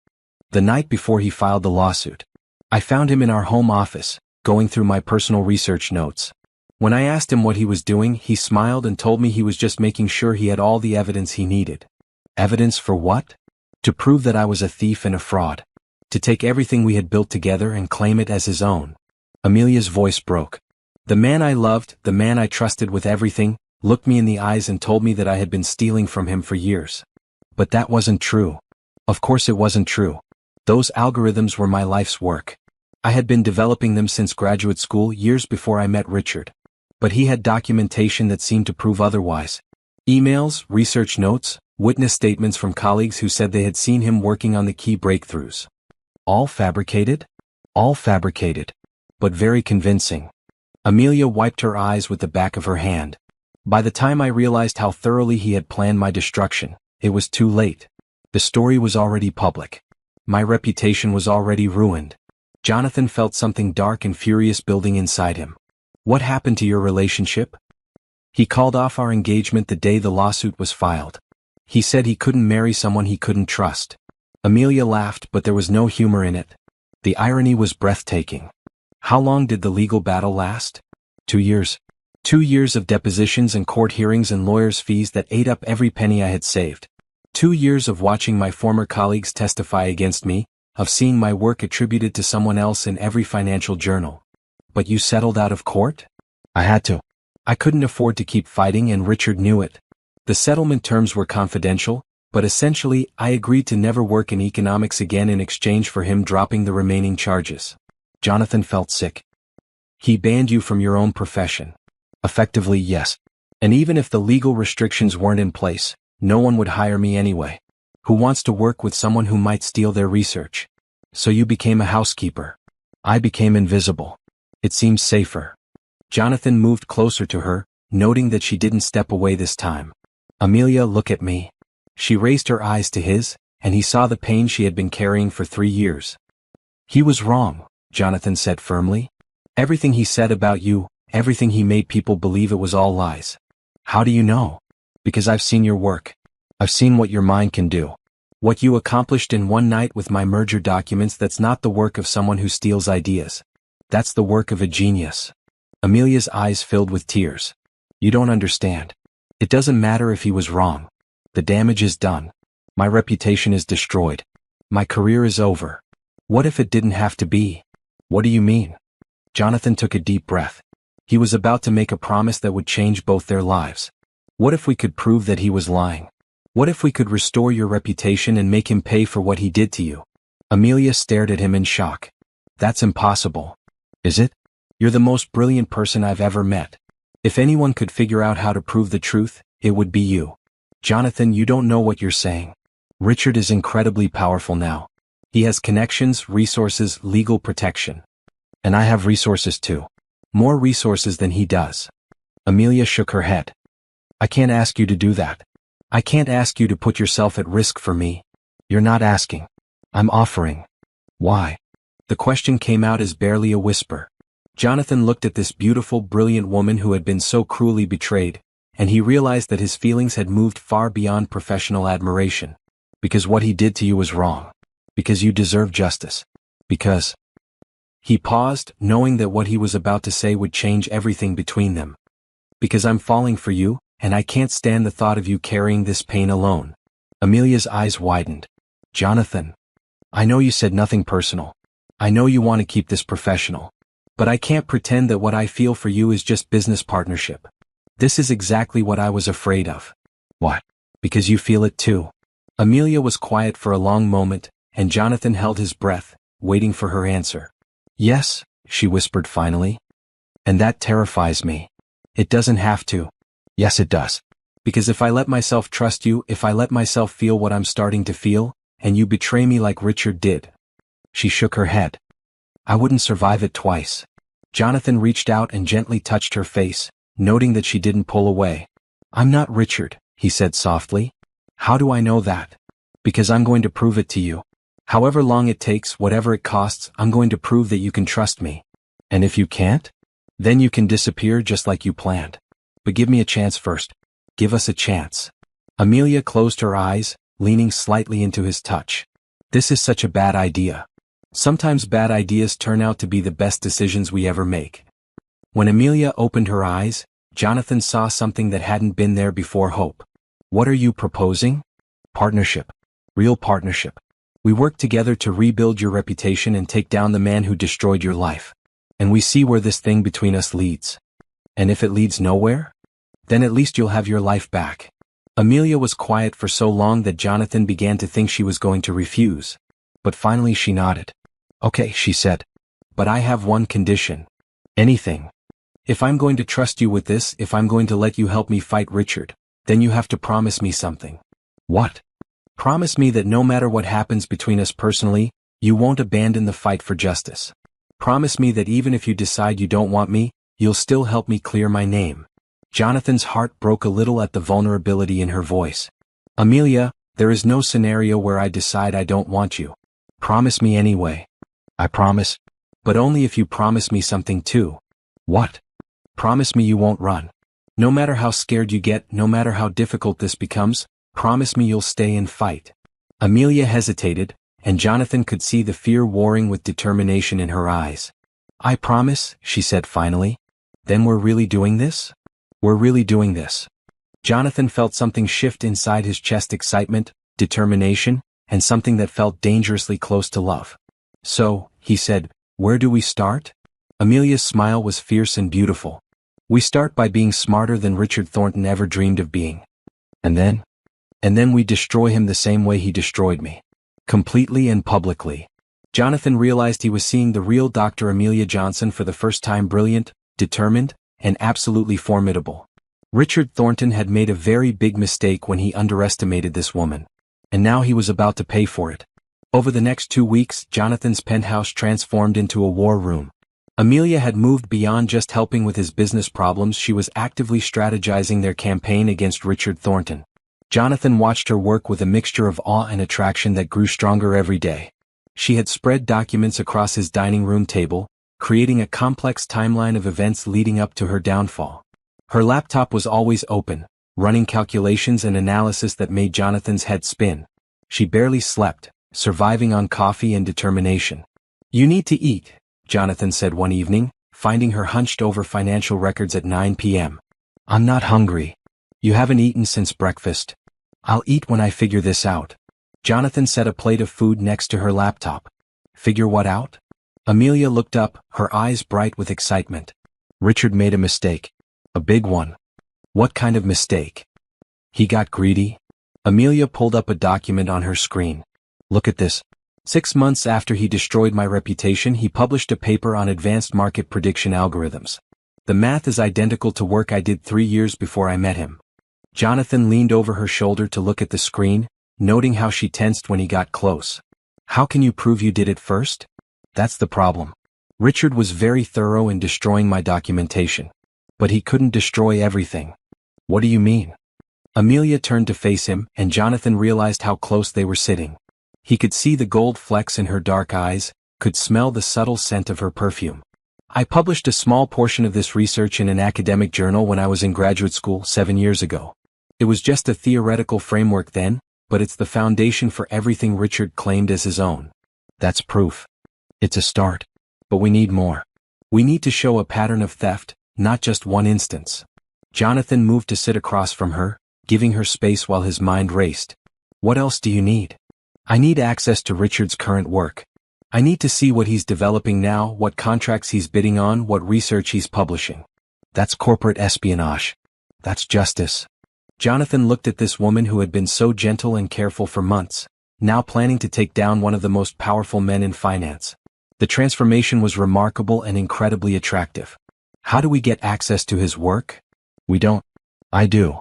The night before he filed the lawsuit. I found him in our home office, going through my personal research notes. When I asked him what he was doing, he smiled and told me he was just making sure he had all the evidence he needed. Evidence for what? To prove that I was a thief and a fraud. To take everything we had built together and claim it as his own. Amelia's voice broke. The man I loved, the man I trusted with everything, looked me in the eyes and told me that I had been stealing from him for years. But that wasn't true. Of course it wasn't true. Those algorithms were my life's work. I had been developing them since graduate school, years before I met Richard. But he had documentation that seemed to prove otherwise. Emails, research notes, witness statements from colleagues who said they had seen him working on the key breakthroughs. All fabricated? All fabricated. But very convincing. Amelia wiped her eyes with the back of her hand. By the time I realized how thoroughly he had planned my destruction, it was too late. The story was already public. My reputation was already ruined. Jonathan felt something dark and furious building inside him. What happened to your relationship? He called off our engagement the day the lawsuit was filed. He said he couldn't marry someone he couldn't trust. Amelia laughed, but there was no humor in it. The irony was breathtaking. How long did the legal battle last? 2 years. 2 years of depositions and court hearings and lawyers' fees that ate up every penny I had saved. 2 years of watching my former colleagues testify against me, of seeing my work attributed to someone else in every financial journal. But you settled out of court? I had to. I couldn't afford to keep fighting, and Richard knew it. The settlement terms were confidential, but essentially I agreed to never work in economics again in exchange for him dropping the remaining charges. Jonathan felt sick. He banned you from your own profession. Effectively, yes. And even if the legal restrictions weren't in place, no one would hire me anyway. Who wants to work with someone who might steal their research? So you became a housekeeper. I became invisible. It seems safer. Jonathan moved closer to her, noting that she didn't step away this time. Amelia, look at me. She raised her eyes to his, and he saw the pain she had been carrying for 3 years. He was wrong, Jonathan said firmly. Everything he said about you, everything he made people believe, it was all lies. How do you know? Because I've seen your work. I've seen what your mind can do. What you accomplished in one night with my merger documents, that's not the work of someone who steals ideas. That's the work of a genius. Amelia's eyes filled with tears. You don't understand. It doesn't matter if he was wrong. The damage is done. My reputation is destroyed. My career is over. What if it didn't have to be? What do you mean? Jonathan took a deep breath. He was about to make a promise that would change both their lives. What if we could prove that he was lying? What if we could restore your reputation and make him pay for what he did to you? Amelia stared at him in shock. That's impossible. Is it? You're the most brilliant person I've ever met. If anyone could figure out how to prove the truth, it would be you. Jonathan, you don't know what you're saying. Richard is incredibly powerful now. He has connections, resources, legal protection. And I have resources too. More resources than he does. Amelia shook her head. I can't ask you to do that. I can't ask you to put yourself at risk for me. You're not asking. I'm offering. Why? The question came out as barely a whisper. Jonathan looked at this beautiful, brilliant woman who had been so cruelly betrayed, and he realized that his feelings had moved far beyond professional admiration. Because what he did to you was wrong. Because you deserve justice. Because... He paused, knowing that what he was about to say would change everything between them. Because I'm falling for you, and I can't stand the thought of you carrying this pain alone. Amelia's eyes widened. Jonathan, I know you said nothing personal. I know you want to keep this professional. But I can't pretend that what I feel for you is just business partnership. This is exactly what I was afraid of. What? Because you feel it too. Amelia was quiet for a long moment, and Jonathan held his breath, waiting for her answer. Yes, she whispered finally. And that terrifies me. It doesn't have to. Yes, it does. Because if I let myself trust you, if I let myself feel what I'm starting to feel, and you betray me like Richard did. She shook her head. I wouldn't survive it twice. Jonathan reached out and gently touched her face, noting that she didn't pull away. I'm not Richard, he said softly. How do I know that? Because I'm going to prove it to you. However long it takes, whatever it costs, I'm going to prove that you can trust me. And if you can't? Then you can disappear just like you planned. But give me a chance first. Give us a chance. Amelia closed her eyes, leaning slightly into his touch. This is such a bad idea. Sometimes bad ideas turn out to be the best decisions we ever make. When Amelia opened her eyes, Jonathan saw something that hadn't been there before: hope. What are you proposing? Partnership. Real partnership. We work together to rebuild your reputation and take down the man who destroyed your life. And we see where this thing between us leads. And if it leads nowhere? Then at least you'll have your life back. Amelia was quiet for so long that Jonathan began to think she was going to refuse. But finally she nodded. Okay, she said. But I have one condition. Anything. If I'm going to trust you with this, if I'm going to let you help me fight Richard, then you have to promise me something. What? Promise me that no matter what happens between us personally, you won't abandon the fight for justice. Promise me that even if you decide you don't want me, you'll still help me clear my name. Jonathan's heart broke a little at the vulnerability in her voice. Amelia, there is no scenario where I decide I don't want you. Promise me anyway. I promise. But only if you promise me something too. What? Promise me you won't run. No matter how scared you get, no matter how difficult this becomes, promise me you'll stay and fight. Amelia hesitated, and Jonathan could see the fear warring with determination in her eyes. I promise, she said finally. Then we're really doing this? We're really doing this. Jonathan felt something shift inside his chest: excitement, determination, and something that felt dangerously close to love. So, he said, where do we start? Amelia's smile was fierce and beautiful. We start by being smarter than Richard Thornton ever dreamed of being. And then? And then we destroy him the same way he destroyed me. Completely and publicly. Jonathan realized he was seeing the real Dr. Amelia Johnson for the first time: brilliant, determined, and absolutely formidable. Richard Thornton had made a very big mistake when he underestimated this woman. And now he was about to pay for it. Over the next 2 weeks, Jonathan's penthouse transformed into a war room. Amelia had moved beyond just helping with his business problems. She was actively strategizing their campaign against Richard Thornton. Jonathan watched her work with a mixture of awe and attraction that grew stronger every day. She had spread documents across his dining room table, creating a complex timeline of events leading up to her downfall. Her laptop was always open, running calculations and analysis that made Jonathan's head spin. She barely slept, surviving on coffee and determination. You need to eat, Jonathan said one evening, finding her hunched over financial records at 9 p.m. I'm not hungry. You haven't eaten since breakfast. I'll eat when I figure this out. Jonathan set a plate of food next to her laptop. Figure what out? Amelia looked up, her eyes bright with excitement. Richard made a mistake. A big one. What kind of mistake? He got greedy? Amelia pulled up a document on her screen. Look at this. 6 months after he destroyed my reputation, he published a paper on advanced market prediction algorithms. The math is identical to work I did 3 years before I met him. Jonathan leaned over her shoulder to look at the screen, noting how she tensed when he got close. How can you prove you did it first? That's the problem. Richard was very thorough in destroying my documentation. But he couldn't destroy everything. What do you mean? Amelia turned to face him, and Jonathan realized how close they were sitting. He could see the gold flecks in her dark eyes, could smell the subtle scent of her perfume. I published a small portion of this research in an academic journal when I was in graduate school 7 years ago. It was just a theoretical framework then, but it's the foundation for everything Richard claimed as his own. That's proof. It's a start. But we need more. We need to show a pattern of theft, not just one instance. Jonathan moved to sit across from her, giving her space while his mind raced. What else do you need? I need access to Richard's current work. I need to see what he's developing now, what contracts he's bidding on, what research he's publishing. That's corporate espionage. That's justice. Jonathan looked at this woman who had been so gentle and careful for months, now planning to take down one of the most powerful men in finance. The transformation was remarkable and incredibly attractive. How do we get access to his work? We don't. I do.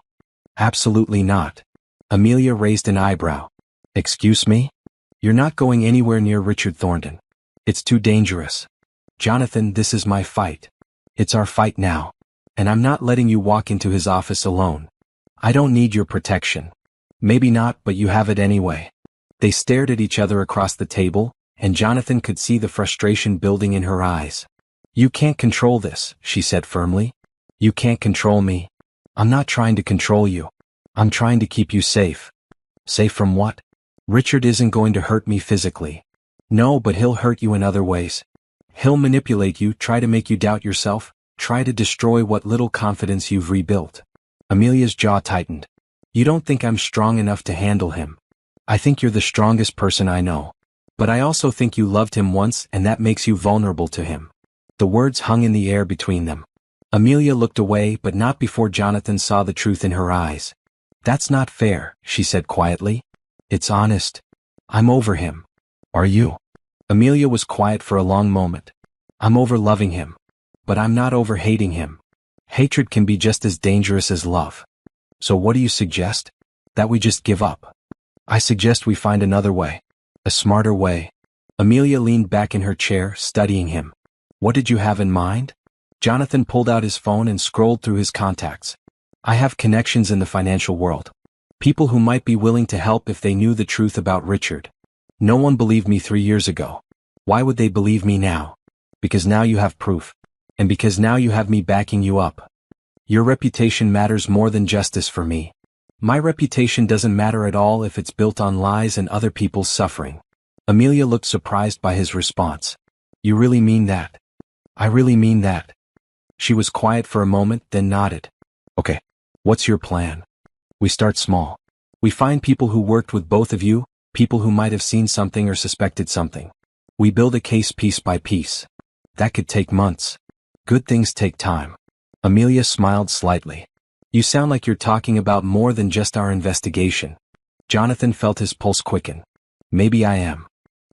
Absolutely not. Amelia raised an eyebrow. Excuse me? You're not going anywhere near Richard Thornton. It's too dangerous. Jonathan, this is my fight. It's our fight now. And I'm not letting you walk into his office alone. I don't need your protection. Maybe not, but you have it anyway. They stared at each other across the table, and Jonathan could see the frustration building in her eyes. "You can't control this," she said firmly. "You can't control me. I'm not trying to control you. I'm trying to keep you safe." "Safe from what?" "Richard isn't going to hurt me physically." "No, but he'll hurt you in other ways. He'll manipulate you, try to make you doubt yourself, try to destroy what little confidence you've rebuilt." Amelia's jaw tightened. "You don't think I'm strong enough to handle him. I think you're the strongest person I know. But I also think you loved him once, and that makes you vulnerable to him." The words hung in the air between them. Amelia looked away, but not before Jonathan saw the truth in her eyes. "That's not fair," she said quietly. "It's honest. I'm over him." "Are you?" Amelia was quiet for a long moment. "I'm over loving him. But I'm not over hating him. Hatred can be just as dangerous as love." "So what do you suggest?" "That we just give up. I suggest we find another way. A smarter way." Amelia leaned back in her chair, studying him. "What did you have in mind?" Jonathan pulled out his phone and scrolled through his contacts. "I have connections in the financial world. People who might be willing to help if they knew the truth about Richard. No one believed me 3 years ago. Why would they believe me now? Because now you have proof. And because now you have me backing you up. Your reputation matters more than justice for me. My reputation doesn't matter at all if it's built on lies and other people's suffering." Amelia looked surprised by his response. "You really mean that?" "I really mean that." She was quiet for a moment, then nodded. "Okay. What's your plan?" "We start small. We find people who worked with both of you, people who might have seen something or suspected something. We build a case piece by piece. That could take months. Good things take time." Amelia smiled slightly. "You sound like you're talking about more than just our investigation." Jonathan felt his pulse quicken. "Maybe I am."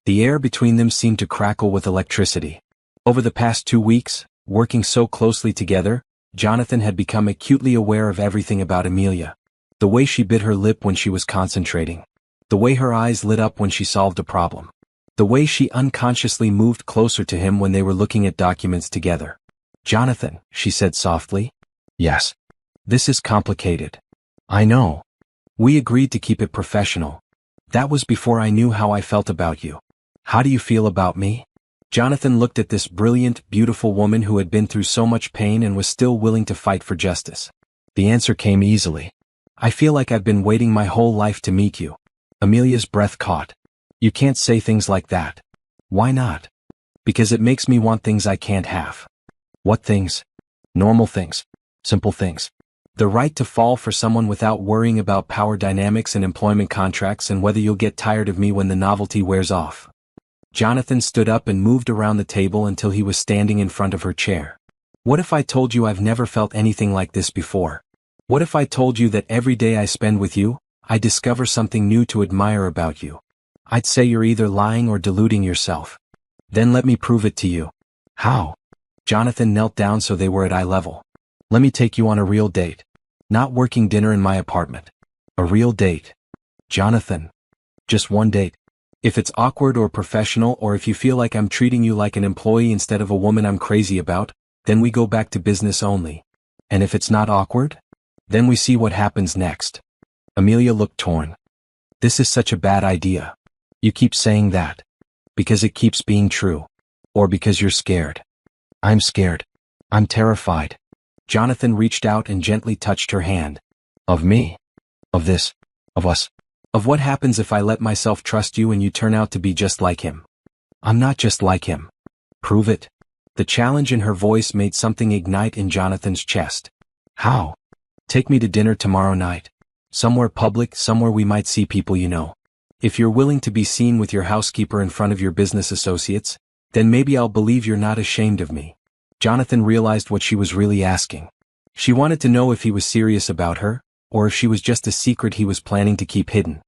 The air between them seemed to crackle with electricity. Over the past 2 weeks, working so closely together, Jonathan had become acutely aware of everything about Amelia. The way she bit her lip when she was concentrating. The way her eyes lit up when she solved a problem. The way she unconsciously moved closer to him when they were looking at documents together. "Jonathan," she said softly. "Yes." "This is complicated." "I know. We agreed to keep it professional. That was before I knew how I felt about you. How do you feel about me?" Jonathan looked at this brilliant, beautiful woman who had been through so much pain and was still willing to fight for justice. The answer came easily. "I feel like I've been waiting my whole life to meet you." Amelia's breath caught. "You can't say things like that." "Why not?" "Because it makes me want things I can't have." "What things?" "Normal things. Simple things. The right to fall for someone without worrying about power dynamics and employment contracts and whether you'll get tired of me when the novelty wears off." Jonathan stood up and moved around the table until he was standing in front of her chair. "What if I told you I've never felt anything like this before? What if I told you that every day I spend with you, I discover something new to admire about you? I'd say you're either lying or deluding yourself. Then let me prove it to you." "How?" Jonathan knelt down so they were at eye level. "Let me take you on a real date. Not working dinner in my apartment. A real date." "Jonathan." "Just one date. If it's awkward or professional, or if you feel like I'm treating you like an employee instead of a woman I'm crazy about, then we go back to business only. And if it's not awkward, then we see what happens next." Amelia looked torn. "This is such a bad idea. You keep saying that. Because it keeps being true. Or because you're scared." "I'm scared. I'm terrified." Jonathan reached out and gently touched her hand. "Of me? Of this? Of us? Of what happens if I let myself trust you and you turn out to be just like him?" "I'm not just like him." "Prove it." The challenge in her voice made something ignite in Jonathan's chest. "How?" "Take me to dinner tomorrow night. Somewhere public, somewhere we might see people you know. If you're willing to be seen with your housekeeper in front of your business associates, then maybe I'll believe you're not ashamed of me." Jonathan realized what she was really asking. She wanted to know if he was serious about her, or if she was just a secret he was planning to keep hidden.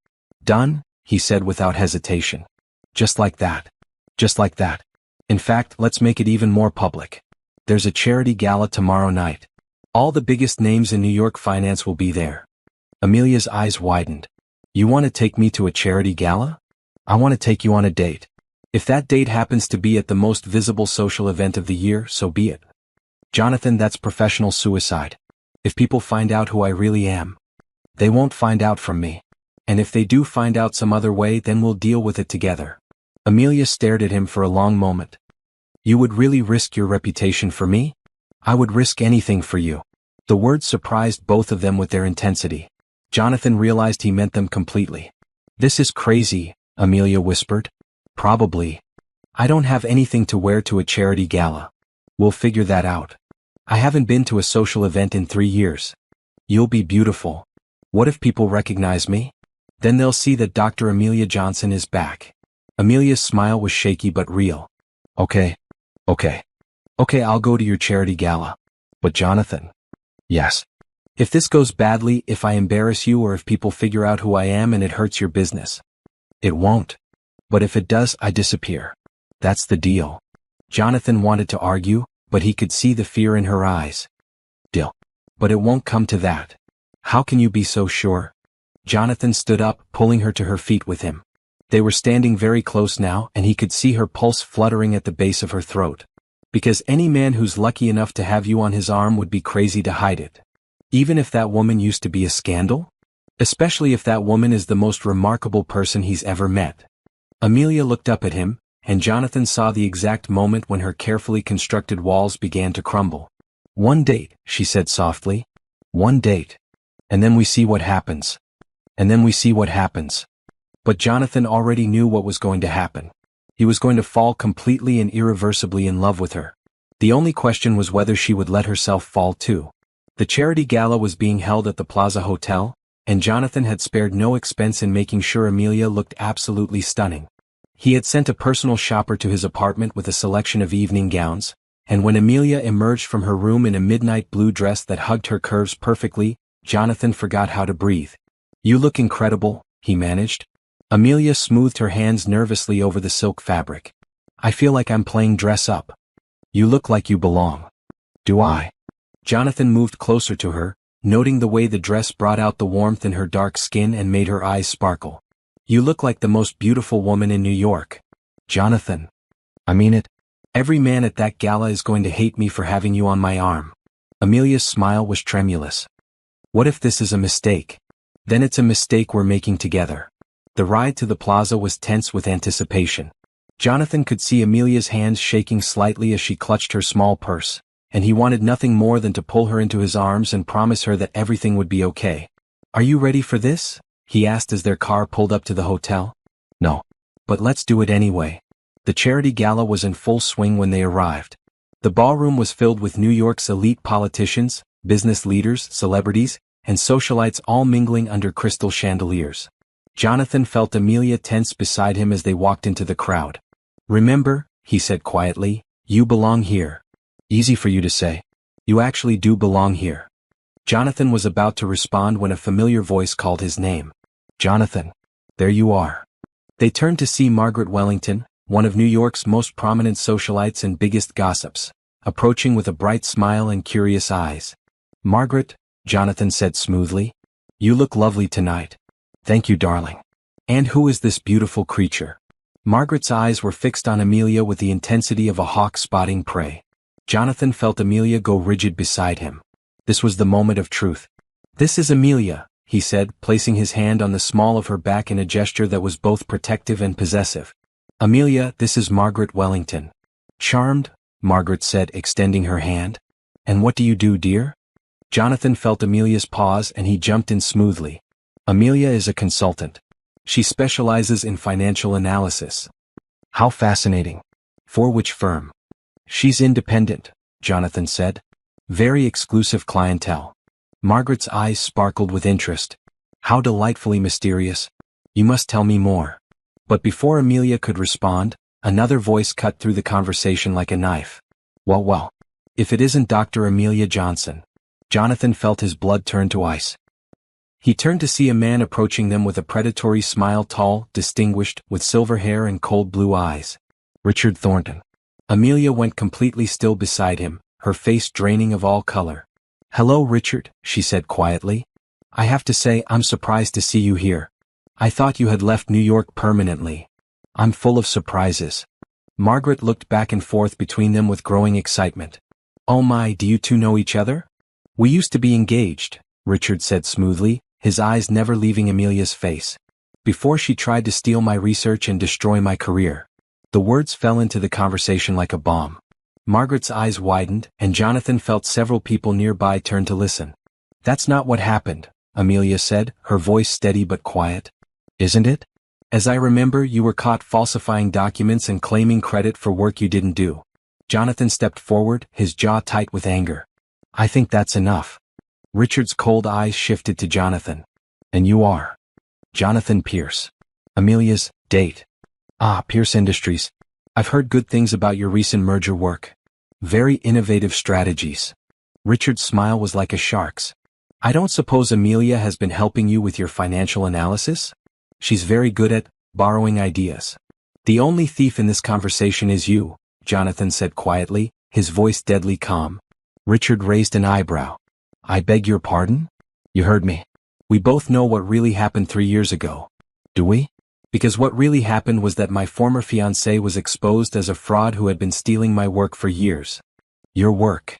"Done," he said without hesitation. "Just like that. Just like that. In fact, let's make it even more public. There's a charity gala tomorrow night. All the biggest names in New York finance will be there." Amelia's eyes widened. "You want to take me to a charity gala?" "I want to take you on a date. If that date happens to be at the most visible social event of the year, so be it." "Jonathan, that's professional suicide. If people find out who I really am, they won't find out from me. And if they do find out some other way, then we'll deal with it together. Amelia stared at him for a long moment. You would really risk your reputation for me? I would risk anything for you. The words surprised both of them with their intensity. Jonathan realized he meant them completely. This is crazy, Amelia whispered. Probably. I don't have anything to wear to a charity gala. We'll figure that out. I haven't been to a social event in 3 years. You'll be beautiful. What if people recognize me? Then they'll see that Dr. Amelia Johnson is back. Amelia's smile was shaky but real. Okay, I'll go to your charity gala. But Jonathan. Yes. If this goes badly, if I embarrass you or if people figure out who I am and it hurts your business. It won't. But if it does, I disappear. That's the deal. Jonathan wanted to argue, but he could see the fear in her eyes. Deal. But it won't come to that. How can you be so sure? Jonathan stood up, pulling her to her feet with him. They were standing very close now, and he could see her pulse fluttering at the base of her throat. Because any man who's lucky enough to have you on his arm would be crazy to hide it. Even if that woman used to be a scandal? Especially if that woman is the most remarkable person he's ever met. Amelia looked up at him, and Jonathan saw the exact moment when her carefully constructed walls began to crumble. One date, she said softly. One date. And then we see what happens. But Jonathan already knew what was going to happen. He was going to fall completely and irreversibly in love with her. The only question was whether she would let herself fall too. The charity gala was being held at the Plaza Hotel, and Jonathan had spared no expense in making sure Amelia looked absolutely stunning. He had sent a personal shopper to his apartment with a selection of evening gowns, and when Amelia emerged from her room in a midnight blue dress that hugged her curves perfectly, Jonathan forgot how to breathe. You look incredible, he managed. Amelia smoothed her hands nervously over the silk fabric. I feel like I'm playing dress up. You look like you belong. Do I? Jonathan moved closer to her, noting the way the dress brought out the warmth in her dark skin and made her eyes sparkle. You look like the most beautiful woman in New York. Jonathan. I mean it. Every man at that gala is going to hate me for having you on my arm. Amelia's smile was tremulous. What if this is a mistake? Then it's a mistake we're making together. The ride to the plaza was tense with anticipation. Jonathan could see Amelia's hands shaking slightly as she clutched her small purse, and he wanted nothing more than to pull her into his arms and promise her that everything would be okay. Are you ready for this? He asked as their car pulled up to the hotel. No. But let's do it anyway. The charity gala was in full swing when they arrived. The ballroom was filled with New York's elite politicians, business leaders, celebrities, and socialites all mingling under crystal chandeliers. Jonathan felt Amelia tense beside him as they walked into the crowd. Remember, he said quietly, you belong here. Easy for you to say. You actually do belong here. Jonathan was about to respond when a familiar voice called his name. Jonathan. There you are. They turned to see Margaret Wellington, one of New York's most prominent socialites and biggest gossips, approaching with a bright smile and curious eyes. Margaret, Jonathan said smoothly. You look lovely tonight. Thank you, darling. And who is this beautiful creature? Margaret's eyes were fixed on Amelia with the intensity of a hawk spotting prey. Jonathan felt Amelia go rigid beside him. This was the moment of truth. This is Amelia, he said, placing his hand on the small of her back in a gesture that was both protective and possessive. Amelia, this is Margaret Wellington. Charmed, Margaret said, extending her hand. And what do you do, dear? Jonathan felt Amelia's pause and he jumped in smoothly. Amelia is a consultant. She specializes in financial analysis. How fascinating. For which firm? She's independent, Jonathan said. Very exclusive clientele. Margaret's eyes sparkled with interest. How delightfully mysterious. You must tell me more. But before Amelia could respond, another voice cut through the conversation like a knife. Well, if it isn't Dr. Amelia Johnson. Jonathan felt his blood turn to ice. He turned to see a man approaching them with a predatory smile, tall, distinguished, with silver hair and cold blue eyes. Richard Thornton. Amelia went completely still beside him, her face draining of all color. Hello, Richard, she said quietly. I have to say I'm surprised to see you here. I thought you had left New York permanently. I'm full of surprises. Margaret looked back and forth between them with growing excitement. Oh my, do you two know each other? We used to be engaged, Richard said smoothly, his eyes never leaving Amelia's face. Before she tried to steal my research and destroy my career. The words fell into the conversation like a bomb. Margaret's eyes widened, and Jonathan felt several people nearby turn to listen. That's not what happened, Amelia said, her voice steady but quiet. Isn't it? As I remember, you were caught falsifying documents and claiming credit for work you didn't do. Jonathan stepped forward, his jaw tight with anger. I think that's enough. Richard's cold eyes shifted to Jonathan. And you are? Jonathan Pierce. Amelia's date. Ah, Pierce Industries. I've heard good things about your recent merger work. Very innovative strategies. Richard's smile was like a shark's. I don't suppose Amelia has been helping you with your financial analysis? She's very good at borrowing ideas. The only thief in this conversation is you, Jonathan said quietly, his voice deadly calm. Richard raised an eyebrow. I beg your pardon? You heard me. We both know what really happened 3 years ago. Do we? Because what really happened was that my former fiancé was exposed as a fraud who had been stealing my work for years. Your work.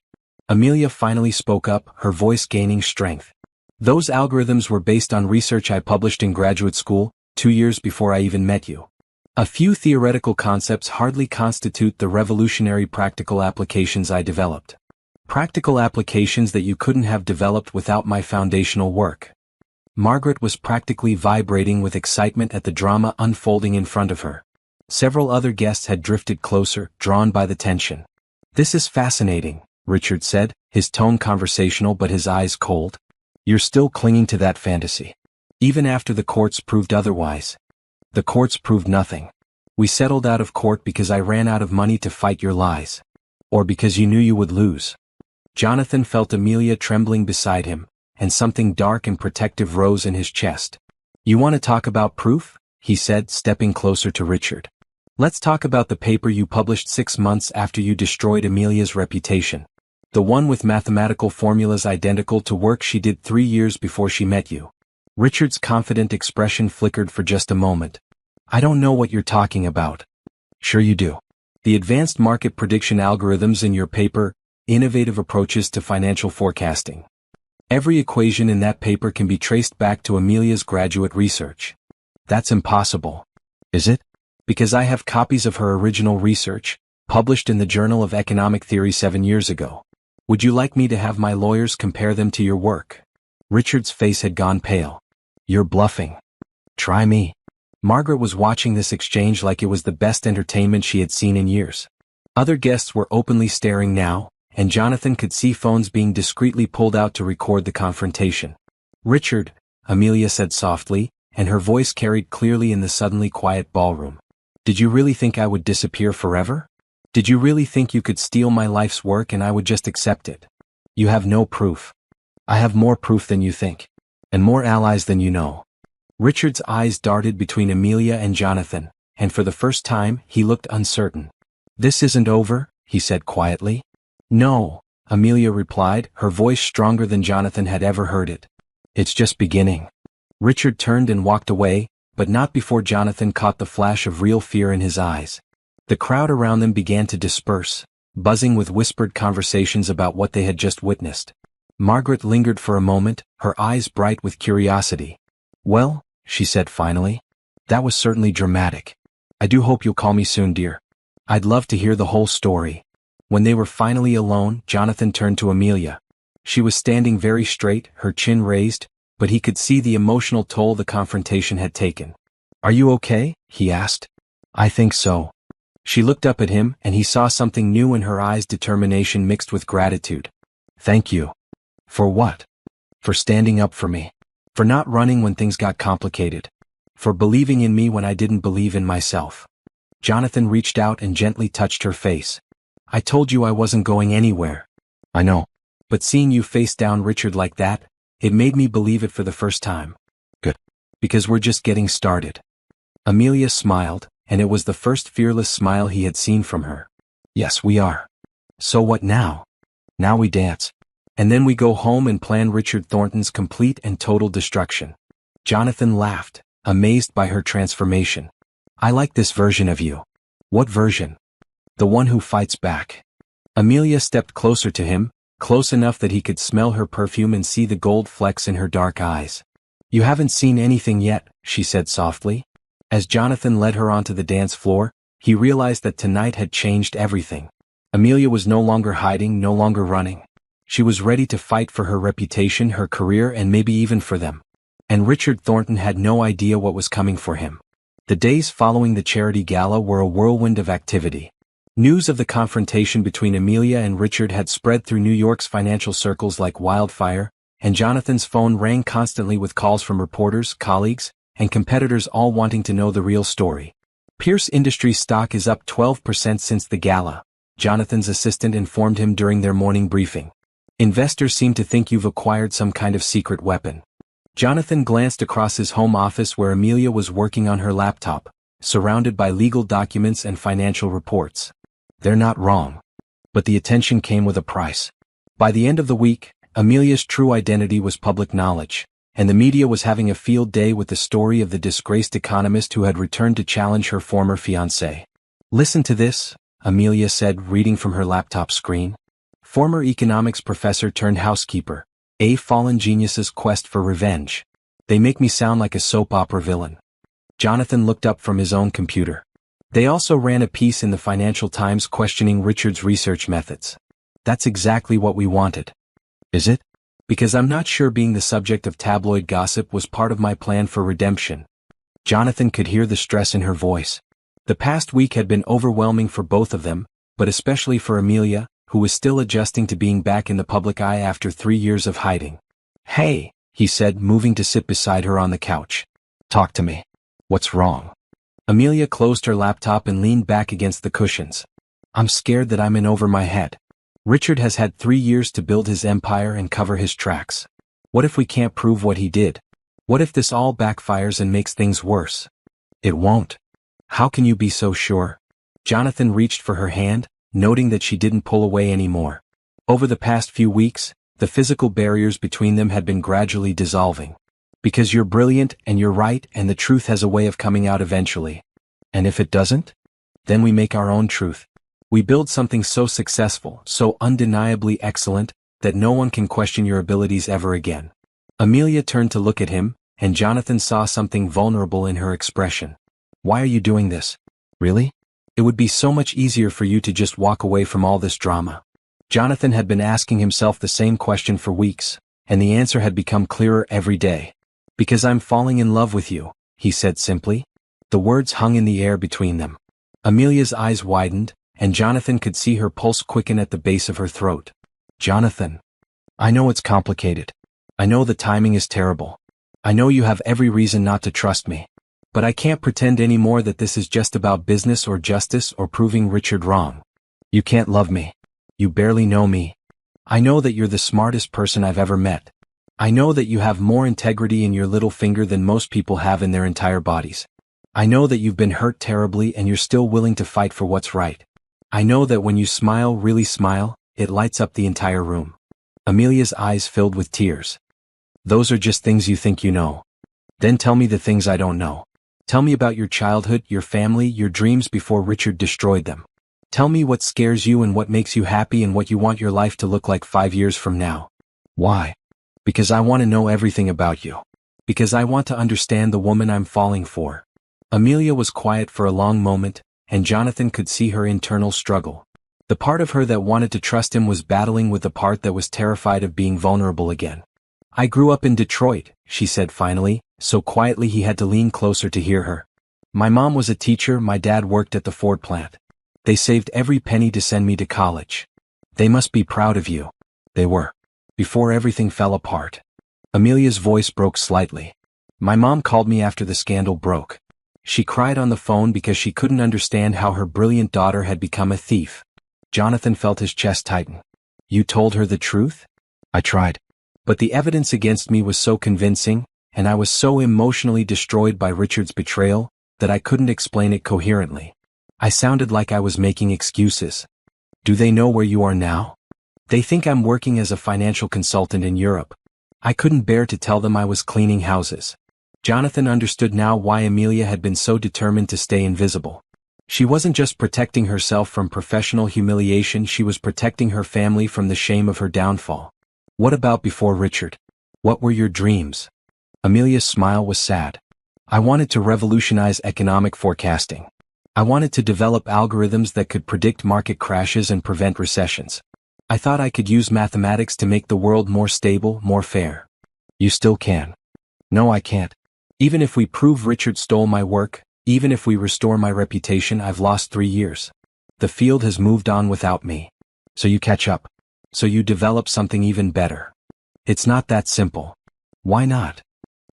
Amelia finally spoke up, her voice gaining strength. Those algorithms were based on research I published in graduate school, 2 years before I even met you. A few theoretical concepts hardly constitute the revolutionary practical applications I developed. Practical applications that you couldn't have developed without my foundational work. Margaret was practically vibrating with excitement at the drama unfolding in front of her. Several other guests had drifted closer, drawn by the tension. This is fascinating, Richard said, his tone conversational but his eyes cold. You're still clinging to that fantasy. Even after the courts proved otherwise. The courts proved nothing. We settled out of court because I ran out of money to fight your lies. Or because you knew you would lose. Jonathan felt Amelia trembling beside him, and something dark and protective rose in his chest. You want to talk about proof? He said, stepping closer to Richard. Let's talk about the paper you published 6 months after you destroyed Amelia's reputation. The one with mathematical formulas identical to work she did 3 years before she met you. Richard's confident expression flickered for just a moment. I don't know what you're talking about. Sure you do. The advanced market prediction algorithms in your paper, Innovative Approaches to Financial Forecasting. Every equation in that paper can be traced back to Amelia's graduate research. That's impossible. Is it? Because I have copies of her original research, published in the Journal of Economic Theory 7 years ago. Would you like me to have my lawyers compare them to your work? Richard's face had gone pale. You're bluffing. Try me. Margaret was watching this exchange like it was the best entertainment she had seen in years. Other guests were openly staring now, and Jonathan could see phones being discreetly pulled out to record the confrontation. Richard, Amelia said softly, and her voice carried clearly in the suddenly quiet ballroom. Did you really think I would disappear forever? Did you really think you could steal my life's work and I would just accept it? You have no proof. I have more proof than you think. And more allies than you know. Richard's eyes darted between Amelia and Jonathan, and for the first time, he looked uncertain. This isn't over, he said quietly. No, Amelia replied, her voice stronger than Jonathan had ever heard it. It's just beginning. Richard turned and walked away, but not before Jonathan caught the flash of real fear in his eyes. The crowd around them began to disperse, buzzing with whispered conversations about what they had just witnessed. Margaret lingered for a moment, her eyes bright with curiosity. Well, she said finally, that was certainly dramatic. I do hope you'll call me soon, dear. I'd love to hear the whole story. When they were finally alone, Jonathan turned to Amelia. She was standing very straight, her chin raised, but he could see the emotional toll the confrontation had taken. Are you okay? He asked. I think so. She looked up at him, and he saw something new in her eyes, determination mixed with gratitude. Thank you. For what? For standing up for me. For not running when things got complicated. For believing in me when I didn't believe in myself. Jonathan reached out and gently touched her face. I told you I wasn't going anywhere. I know. But seeing you face down Richard like that, it made me believe it for the first time. Good. Because we're just getting started. Amelia smiled, and it was the first fearless smile he had seen from her. Yes, we are. So what now? Now we dance. And then we go home and plan Richard Thornton's complete and total destruction. Jonathan laughed, amazed by her transformation. I like this version of you. What version? The one who fights back. Amelia stepped closer to him, close enough that he could smell her perfume and see the gold flecks in her dark eyes. You haven't seen anything yet, she said softly. As Jonathan led her onto the dance floor, he realized that tonight had changed everything. Amelia was no longer hiding, no longer running. She was ready to fight for her reputation, her career, and maybe even for them. And Richard Thornton had no idea what was coming for him. The days following the charity gala were a whirlwind of activity. News of the confrontation between Amelia and Richard had spread through New York's financial circles like wildfire, and Jonathan's phone rang constantly with calls from reporters, colleagues, and competitors all wanting to know the real story. Pierce Industries stock is up 12% since the gala, Jonathan's assistant informed him during their morning briefing. Investors seem to think you've acquired some kind of secret weapon. Jonathan glanced across his home office where Amelia was working on her laptop, surrounded by legal documents and financial reports. They're not wrong. But the attention came with a price. By the end of the week, Amelia's true identity was public knowledge, and the media was having a field day with the story of the disgraced economist who had returned to challenge her former fiancé. Listen to this, Amelia said, reading from her laptop screen. Former economics professor turned housekeeper. A fallen genius's quest for revenge. They make me sound like a soap opera villain. Jonathan looked up from his own computer. They also ran a piece in the Financial Times questioning Richard's research methods. That's exactly what we wanted. Is it? Because I'm not sure being the subject of tabloid gossip was part of my plan for redemption. Jonathan could hear the stress in her voice. The past week had been overwhelming for both of them, but especially for Amelia, who was still adjusting to being back in the public eye after 3 years of hiding. Hey, he said, moving to sit beside her on the couch. Talk to me. What's wrong? Amelia closed her laptop and leaned back against the cushions. I'm scared that I'm in over my head. Richard has had 3 years to build his empire and cover his tracks. What if we can't prove what he did? What if this all backfires and makes things worse? It won't. How can you be so sure? Jonathan reached for her hand, noting that she didn't pull away anymore. Over the past few weeks, the physical barriers between them had been gradually dissolving. Because you're brilliant and you're right and the truth has a way of coming out eventually. And if it doesn't? Then we make our own truth. We build something so successful, so undeniably excellent, that no one can question your abilities ever again. Amelia turned to look at him, and Jonathan saw something vulnerable in her expression. Why are you doing this? Really? It would be so much easier for you to just walk away from all this drama. Jonathan had been asking himself the same question for weeks, and the answer had become clearer every day. Because I'm falling in love with you, he said simply. The words hung in the air between them. Amelia's eyes widened, and Jonathan could see her pulse quicken at the base of her throat. Jonathan. I know it's complicated. I know the timing is terrible. I know you have every reason not to trust me. But I can't pretend anymore that this is just about business or justice or proving Richard wrong. You can't love me. You barely know me. I know that you're the smartest person I've ever met. I know that you have more integrity in your little finger than most people have in their entire bodies. I know that you've been hurt terribly and you're still willing to fight for what's right. I know that when you smile, really smile, it lights up the entire room. Amelia's eyes filled with tears. Those are just things you think you know. Then tell me the things I don't know. Tell me about your childhood, your family, your dreams before Richard destroyed them. Tell me what scares you and what makes you happy and what you want your life to look like 5 years from now. Why? Because I want to know everything about you. Because I want to understand the woman I'm falling for. Amelia was quiet for a long moment, and Jonathan could see her internal struggle. The part of her that wanted to trust him was battling with the part that was terrified of being vulnerable again. I grew up in Detroit, she said finally, so quietly he had to lean closer to hear her. My mom was a teacher, my dad worked at the Ford plant. They saved every penny to send me to college. They must be proud of you. They were. Before everything fell apart. Amelia's voice broke slightly. My mom called me after the scandal broke. She cried on the phone because she couldn't understand how her brilliant daughter had become a thief. Jonathan felt his chest tighten. You told her the truth? I tried. But the evidence against me was so convincing, and I was so emotionally destroyed by Richard's betrayal, that I couldn't explain it coherently. I sounded like I was making excuses. Do they know where you are now? They think I'm working as a financial consultant in Europe. I couldn't bear to tell them I was cleaning houses. Jonathan understood now why Amelia had been so determined to stay invisible. She wasn't just protecting herself from professional humiliation, she was protecting her family from the shame of her downfall. What about before Richard? What were your dreams? Amelia's smile was sad. I wanted to revolutionize economic forecasting. I wanted to develop algorithms that could predict market crashes and prevent recessions. I thought I could use mathematics to make the world more stable, more fair. You still can. No, I can't. Even if we prove Richard stole my work, even if we restore my reputation, I've lost 3 years. The field has moved on without me. So you catch up. So you develop something even better. It's not that simple. Why not?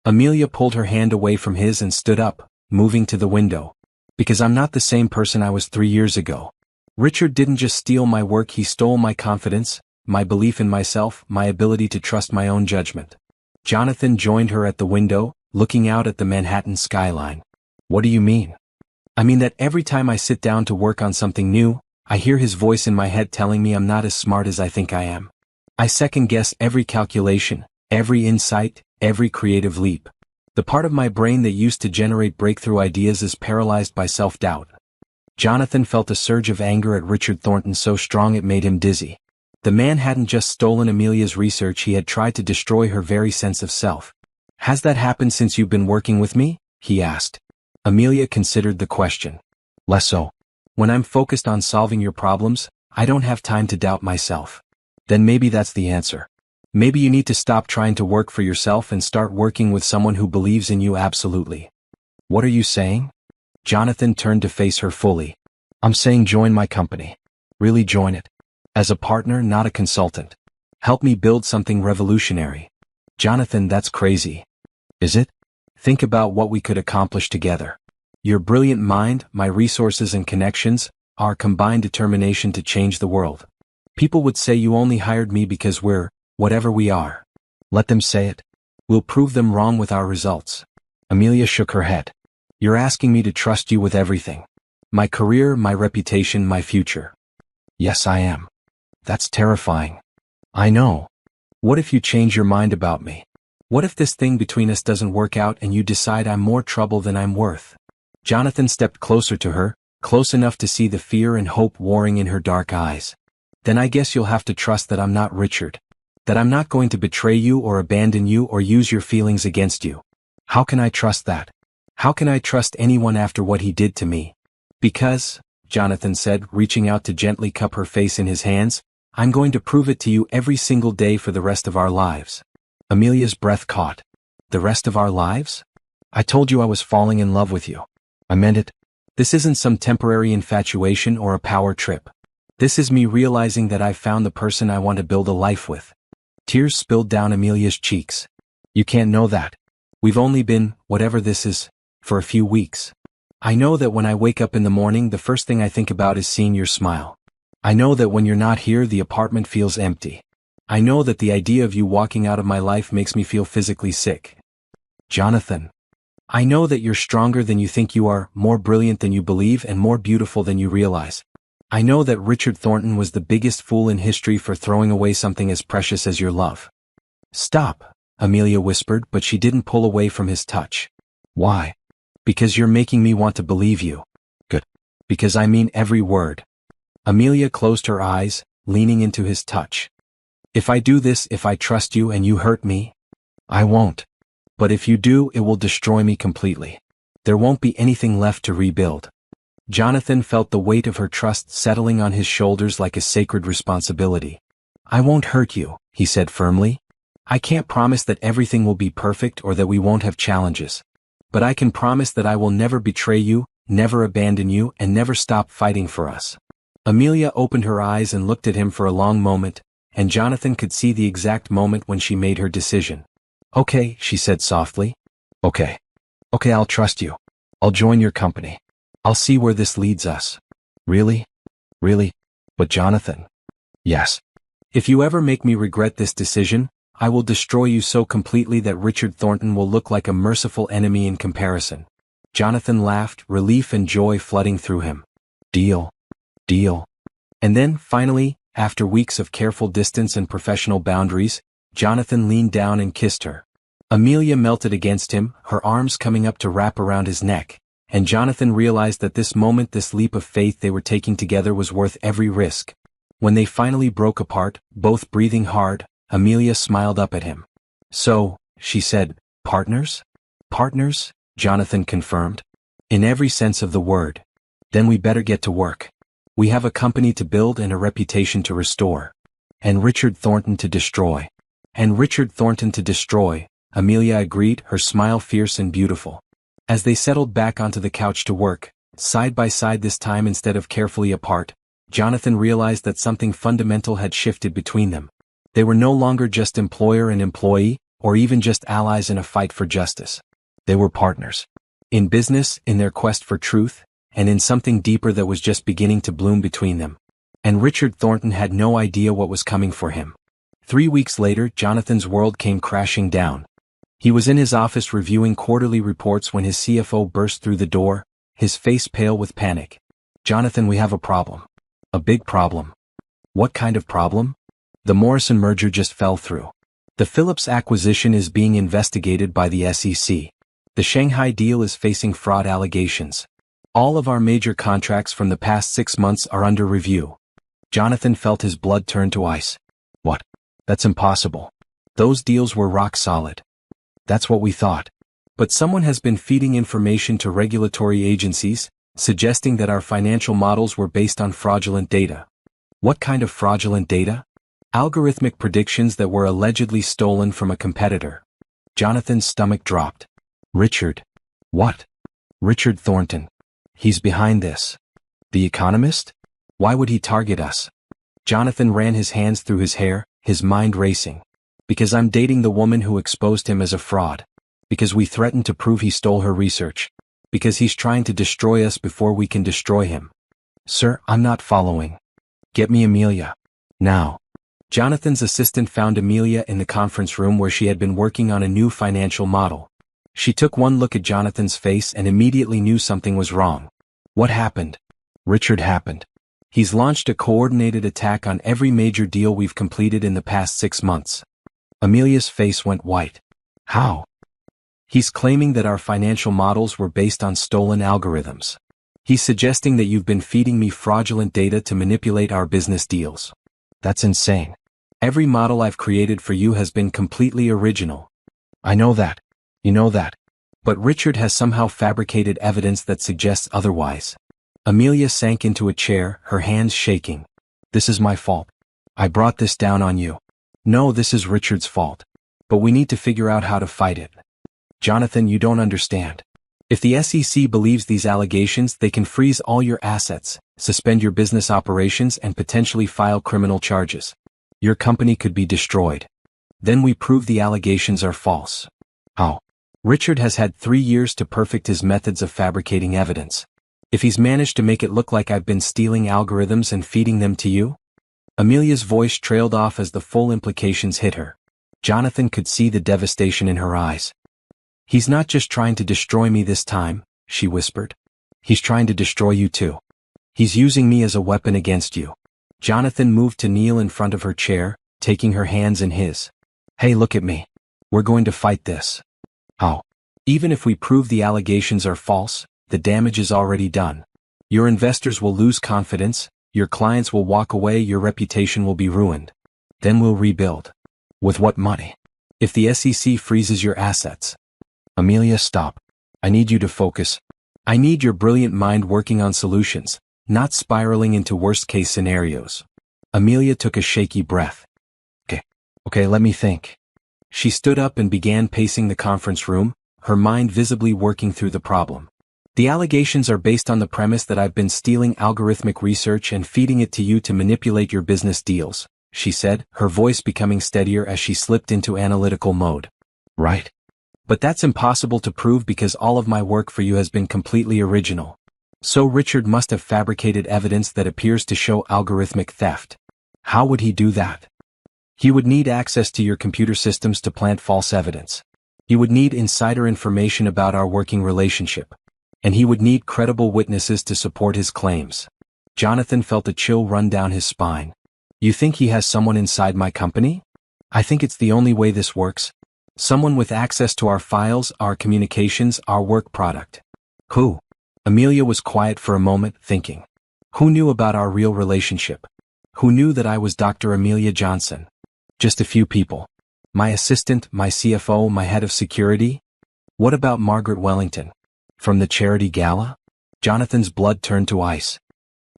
Amelia pulled her hand away from his and stood up, moving to the window. Because I'm not the same person I was 3 years ago. Richard didn't just steal my work, he stole my confidence, my belief in myself, my ability to trust my own judgment. Jonathan joined her at the window, looking out at the Manhattan skyline. What do you mean? I mean that every time I sit down to work on something new, I hear his voice in my head telling me I'm not as smart as I think I am. I second-guess every calculation, every insight, every creative leap. The part of my brain that used to generate breakthrough ideas is paralyzed by self-doubt. Jonathan felt a surge of anger at Richard Thornton so strong it made him dizzy. The man hadn't just stolen Amelia's research, he had tried to destroy her very sense of self. Has that happened since you've been working with me? He asked. Amelia considered the question. Less so. When I'm focused on solving your problems, I don't have time to doubt myself. Then maybe that's the answer. Maybe you need to stop trying to work for yourself and start working with someone who believes in you absolutely. What are you saying? Jonathan turned to face her fully. I'm saying join my company. Really join it. As a partner, not a consultant. Help me build something revolutionary. Jonathan, that's crazy. Is it? Think about what we could accomplish together. Your brilliant mind, my resources and connections, our combined determination to change the world. People would say you only hired me because we're, whatever we are. Let them say it. We'll prove them wrong with our results. Amelia shook her head. You're asking me to trust you with everything. My career, my reputation, my future. Yes, I am. That's terrifying. I know. What if you change your mind about me? What if this thing between us doesn't work out and you decide I'm more trouble than I'm worth? Jonathan stepped closer to her, close enough to see the fear and hope warring in her dark eyes. Then I guess you'll have to trust that I'm not Richard. That I'm not going to betray you or abandon you or use your feelings against you. How can I trust that? How can I trust anyone after what he did to me? Because, Jonathan said, reaching out to gently cup her face in his hands, I'm going to prove it to you every single day for the rest of our lives. Amelia's breath caught. The rest of our lives? I told you I was falling in love with you. I meant it. This isn't some temporary infatuation or a power trip. This is me realizing that I've found the person I want to build a life with. Tears spilled down Amelia's cheeks. You can't know that. We've only been, whatever this is, for a few weeks. I know that when I wake up in the morning, the first thing I think about is seeing your smile. I know that when you're not here, the apartment feels empty. I know that the idea of you walking out of my life makes me feel physically sick. Jonathan. I know that you're stronger than you think you are, more brilliant than you believe, and more beautiful than you realize. I know that Richard Thornton was the biggest fool in history for throwing away something as precious as your love. Stop, Amelia whispered, but she didn't pull away from his touch. Why? Because you're making me want to believe you. Good. Because I mean every word. Amelia closed her eyes, leaning into his touch. If I do this, if I trust you and you hurt me, I won't. But if you do, it will destroy me completely. There won't be anything left to rebuild. Jonathan felt the weight of her trust settling on his shoulders like a sacred responsibility. I won't hurt you, he said firmly. I can't promise that everything will be perfect or that we won't have challenges. But I can promise that I will never betray you, never abandon you, and never stop fighting for us. Amelia opened her eyes and looked at him for a long moment, and Jonathan could see the exact moment when she made her decision. Okay, she said softly. Okay. Okay, I'll trust you. I'll join your company. I'll see where this leads us. Really? Really? But Jonathan? Yes. If you ever make me regret this decision, I will destroy you so completely that Richard Thornton will look like a merciful enemy in comparison. Jonathan laughed, relief and joy flooding through him. Deal. Deal. And then, finally, after weeks of careful distance and professional boundaries, Jonathan leaned down and kissed her. Amelia melted against him, her arms coming up to wrap around his neck, and Jonathan realized that this moment, this leap of faith they were taking together was worth every risk. When they finally broke apart, both breathing hard, Amelia smiled up at him. So, she said, partners? Partners? Jonathan confirmed. In every sense of the word. Then we better get to work. We have a company to build and a reputation to restore. And Richard Thornton to destroy. And Richard Thornton to destroy, Amelia agreed, her smile fierce and beautiful. As they settled back onto the couch to work, side by side this time instead of carefully apart, Jonathan realized that something fundamental had shifted between them. They were no longer just employer and employee, or even just allies in a fight for justice. They were partners. In business, in their quest for truth, and in something deeper that was just beginning to bloom between them. And Richard Thornton had no idea what was coming for him. 3 weeks later, Jonathan's world came crashing down. He was in his office reviewing quarterly reports when his CFO burst through the door, his face pale with panic. Jonathan, we have a problem. A big problem. What kind of problem? The Morrison merger just fell through. The Philips acquisition is being investigated by the SEC. The Shanghai deal is facing fraud allegations. All of our major contracts from the past 6 months are under review. Jonathan felt his blood turn to ice. What? That's impossible. Those deals were rock solid. That's what we thought. But someone has been feeding information to regulatory agencies, suggesting that our financial models were based on fraudulent data. What kind of fraudulent data? Algorithmic predictions that were allegedly stolen from a competitor. Jonathan's stomach dropped. Richard. What? Richard Thornton. He's behind this. The Economist? Why would he target us? Jonathan ran his hands through his hair, his mind racing. Because I'm dating the woman who exposed him as a fraud. Because we threatened to prove he stole her research. Because he's trying to destroy us before we can destroy him. Sir, I'm not following. Get me Amelia. Now. Jonathan's assistant found Amelia in the conference room where she had been working on a new financial model. She took one look at Jonathan's face and immediately knew something was wrong. What happened? Richard happened. He's launched a coordinated attack on every major deal we've completed in the past 6 months. Amelia's face went white. How? He's claiming that our financial models were based on stolen algorithms. He's suggesting that you've been feeding me fraudulent data to manipulate our business deals. That's insane. Every model I've created for you has been completely original. I know that. You know that. But Richard has somehow fabricated evidence that suggests otherwise. Amelia sank into a chair, her hands shaking. This is my fault. I brought this down on you. No, this is Richard's fault. But we need to figure out how to fight it. Jonathan, you don't understand. If the SEC believes these allegations, they can freeze all your assets, suspend your business operations, and potentially file criminal charges. Your company could be destroyed. Then we prove the allegations are false. How? Richard has had 3 years to perfect his methods of fabricating evidence. If he's managed to make it look like I've been stealing algorithms and feeding them to you? Amelia's voice trailed off as the full implications hit her. Jonathan could see the devastation in her eyes. He's not just trying to destroy me this time, she whispered. He's trying to destroy you too. He's using me as a weapon against you. Jonathan moved to kneel in front of her chair, taking her hands in his. Hey, look at me. We're going to fight this. How? Even if we prove the allegations are false, the damage is already done. Your investors will lose confidence, your clients will walk away, your reputation will be ruined. Then we'll rebuild. With what money? If the SEC freezes your assets. Amelia, stop. I need you to focus. I need your brilliant mind working on solutions, not spiraling into worst-case scenarios. Amelia took a shaky breath. Okay, let me think. She stood up and began pacing the conference room, her mind visibly working through the problem. The allegations are based on the premise that I've been stealing algorithmic research and feeding it to you to manipulate your business deals, she said, her voice becoming steadier as she slipped into analytical mode. Right. But that's impossible to prove because all of my work for you has been completely original. So Richard must have fabricated evidence that appears to show algorithmic theft. How would he do that? He would need access to your computer systems to plant false evidence. He would need insider information about our working relationship. And he would need credible witnesses to support his claims. Jonathan felt a chill run down his spine. You think he has someone inside my company? I think it's the only way this works. Someone with access to our files, our communications, our work product. Who? Amelia was quiet for a moment, thinking. Who knew about our real relationship? Who knew that I was Dr. Amelia Johnson? Just a few people. My assistant, my CFO, my head of security? What about Margaret Wellington? From the charity gala? Jonathan's blood turned to ice.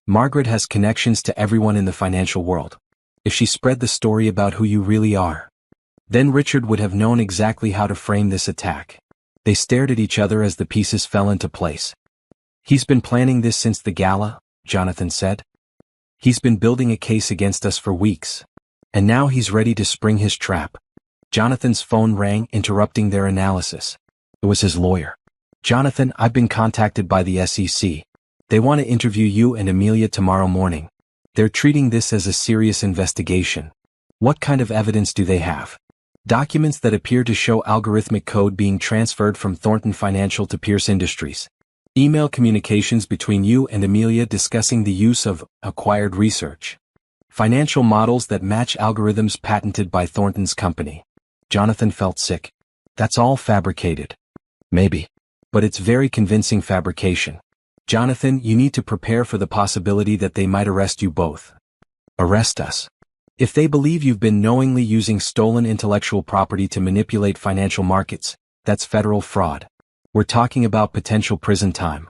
Margaret has connections to everyone in the financial world. If she spread the story about who you really are, then Richard would have known exactly how to frame this attack. They stared at each other as the pieces fell into place. He's been planning this since the gala, Jonathan said. He's been building a case against us for weeks. And now he's ready to spring his trap. Jonathan's phone rang, interrupting their analysis. It was his lawyer. Jonathan, I've been contacted by the SEC. They want to interview you and Amelia tomorrow morning. They're treating this as a serious investigation. What kind of evidence do they have? Documents that appear to show algorithmic code being transferred from Thornton Financial to Pierce Industries. Email communications between you and Amelia discussing the use of acquired research. Financial models that match algorithms patented by Thornton's company. Jonathan felt sick. That's all fabricated. Maybe. But it's very convincing fabrication. Jonathan, you need to prepare for the possibility that they might arrest you both. Arrest us. If they believe you've been knowingly using stolen intellectual property to manipulate financial markets, that's federal fraud. We're talking about potential prison time.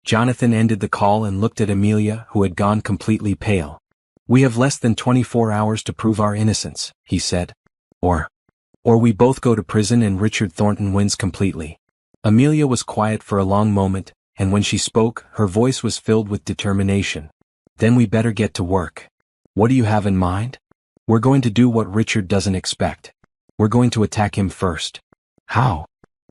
Jonathan ended the call and looked at Amelia, who had gone completely pale. We have less than 24 hours to prove our innocence, he said. Or we both go to prison and Richard Thornton wins completely. Amelia was quiet for a long moment, and when she spoke, her voice was filled with determination. Then we better get to work. What do you have in mind? We're going to do what Richard doesn't expect. We're going to attack him first. How?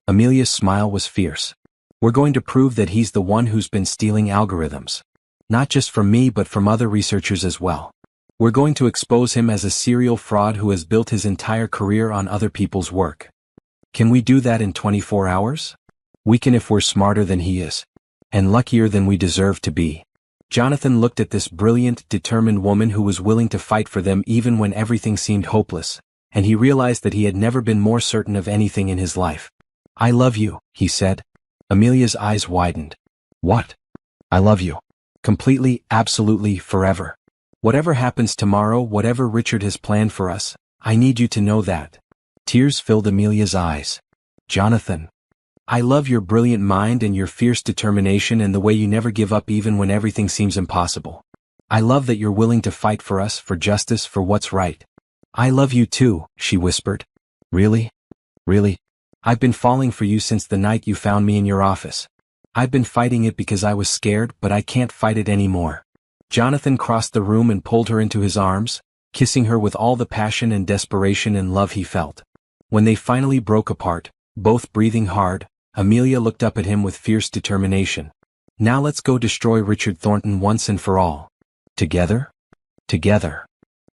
Amelia's smile was fierce. We're going to prove that he's the one who's been stealing algorithms. Not just from me but from other researchers as well. We're going to expose him as a serial fraud who has built his entire career on other people's work. Can we do that in 24 hours? We can if we're smarter than he is. And luckier than we deserve to be. Jonathan looked at this brilliant, determined woman who was willing to fight for them even when everything seemed hopeless, and he realized that he had never been more certain of anything in his life. I love you, he said. Amelia's eyes widened. What? I love you. Completely, absolutely, forever. Whatever happens tomorrow, whatever Richard has planned for us, I need you to know that. Tears filled Amelia's eyes. Jonathan. I love your brilliant mind and your fierce determination and the way you never give up even when everything seems impossible. I love that you're willing to fight for us, for justice, for what's right. I love you too, she whispered. Really? Really? I've been falling for you since the night you found me in your office. I've been fighting it because I was scared, but I can't fight it anymore. Jonathan crossed the room and pulled her into his arms, kissing her with all the passion and desperation and love he felt. When they finally broke apart, both breathing hard, Amelia looked up at him with fierce determination. Now let's go destroy Richard Thornton once and for all. Together? Together.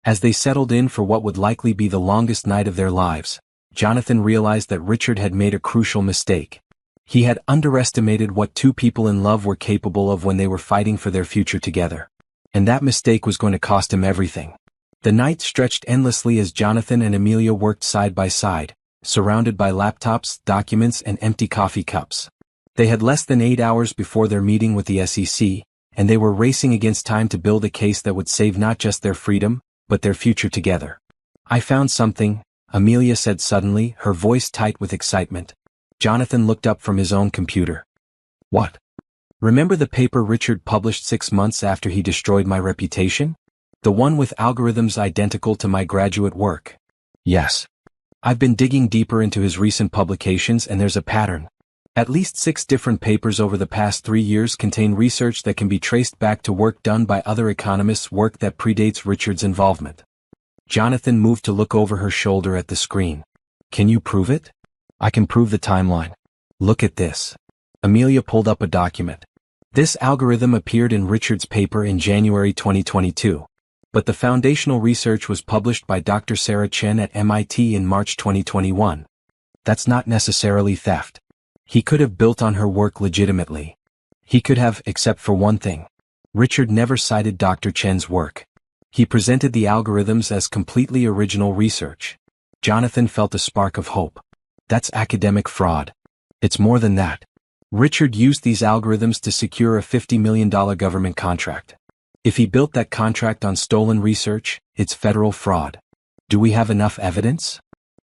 As they settled in for what would likely be the longest night of their lives, Jonathan realized that Richard had made a crucial mistake. He had underestimated what two people in love were capable of when they were fighting for their future together. And that mistake was going to cost him everything. The night stretched endlessly as Jonathan and Amelia worked side by side, surrounded by laptops, documents, and empty coffee cups. They had less than 8 hours before their meeting with the SEC, and they were racing against time to build a case that would save not just their freedom, but their future together. I found something, Amelia said suddenly, her voice tight with excitement. Jonathan looked up from his own computer. What? Remember the paper Richard published 6 months after he destroyed my reputation? The one with algorithms identical to my graduate work? Yes. I've been digging deeper into his recent publications and there's a pattern. At least 6 different papers over the past 3 years contain research that can be traced back to work done by other economists, work that predates Richard's involvement. Jonathan moved to look over her shoulder at the screen. Can you prove it? I can prove the timeline. Look at this. Amelia pulled up a document. This algorithm appeared in Richard's paper in January 2022. But the foundational research was published by Dr. Sarah Chen at MIT in March 2021. That's not necessarily theft. He could have built on her work legitimately. He could have, except for one thing. Richard never cited Dr. Chen's work. He presented the algorithms as completely original research. Jonathan felt a spark of hope. That's academic fraud. It's more than that. Richard used these algorithms to secure a $50 million government contract. If he built that contract on stolen research, it's federal fraud. Do we have enough evidence?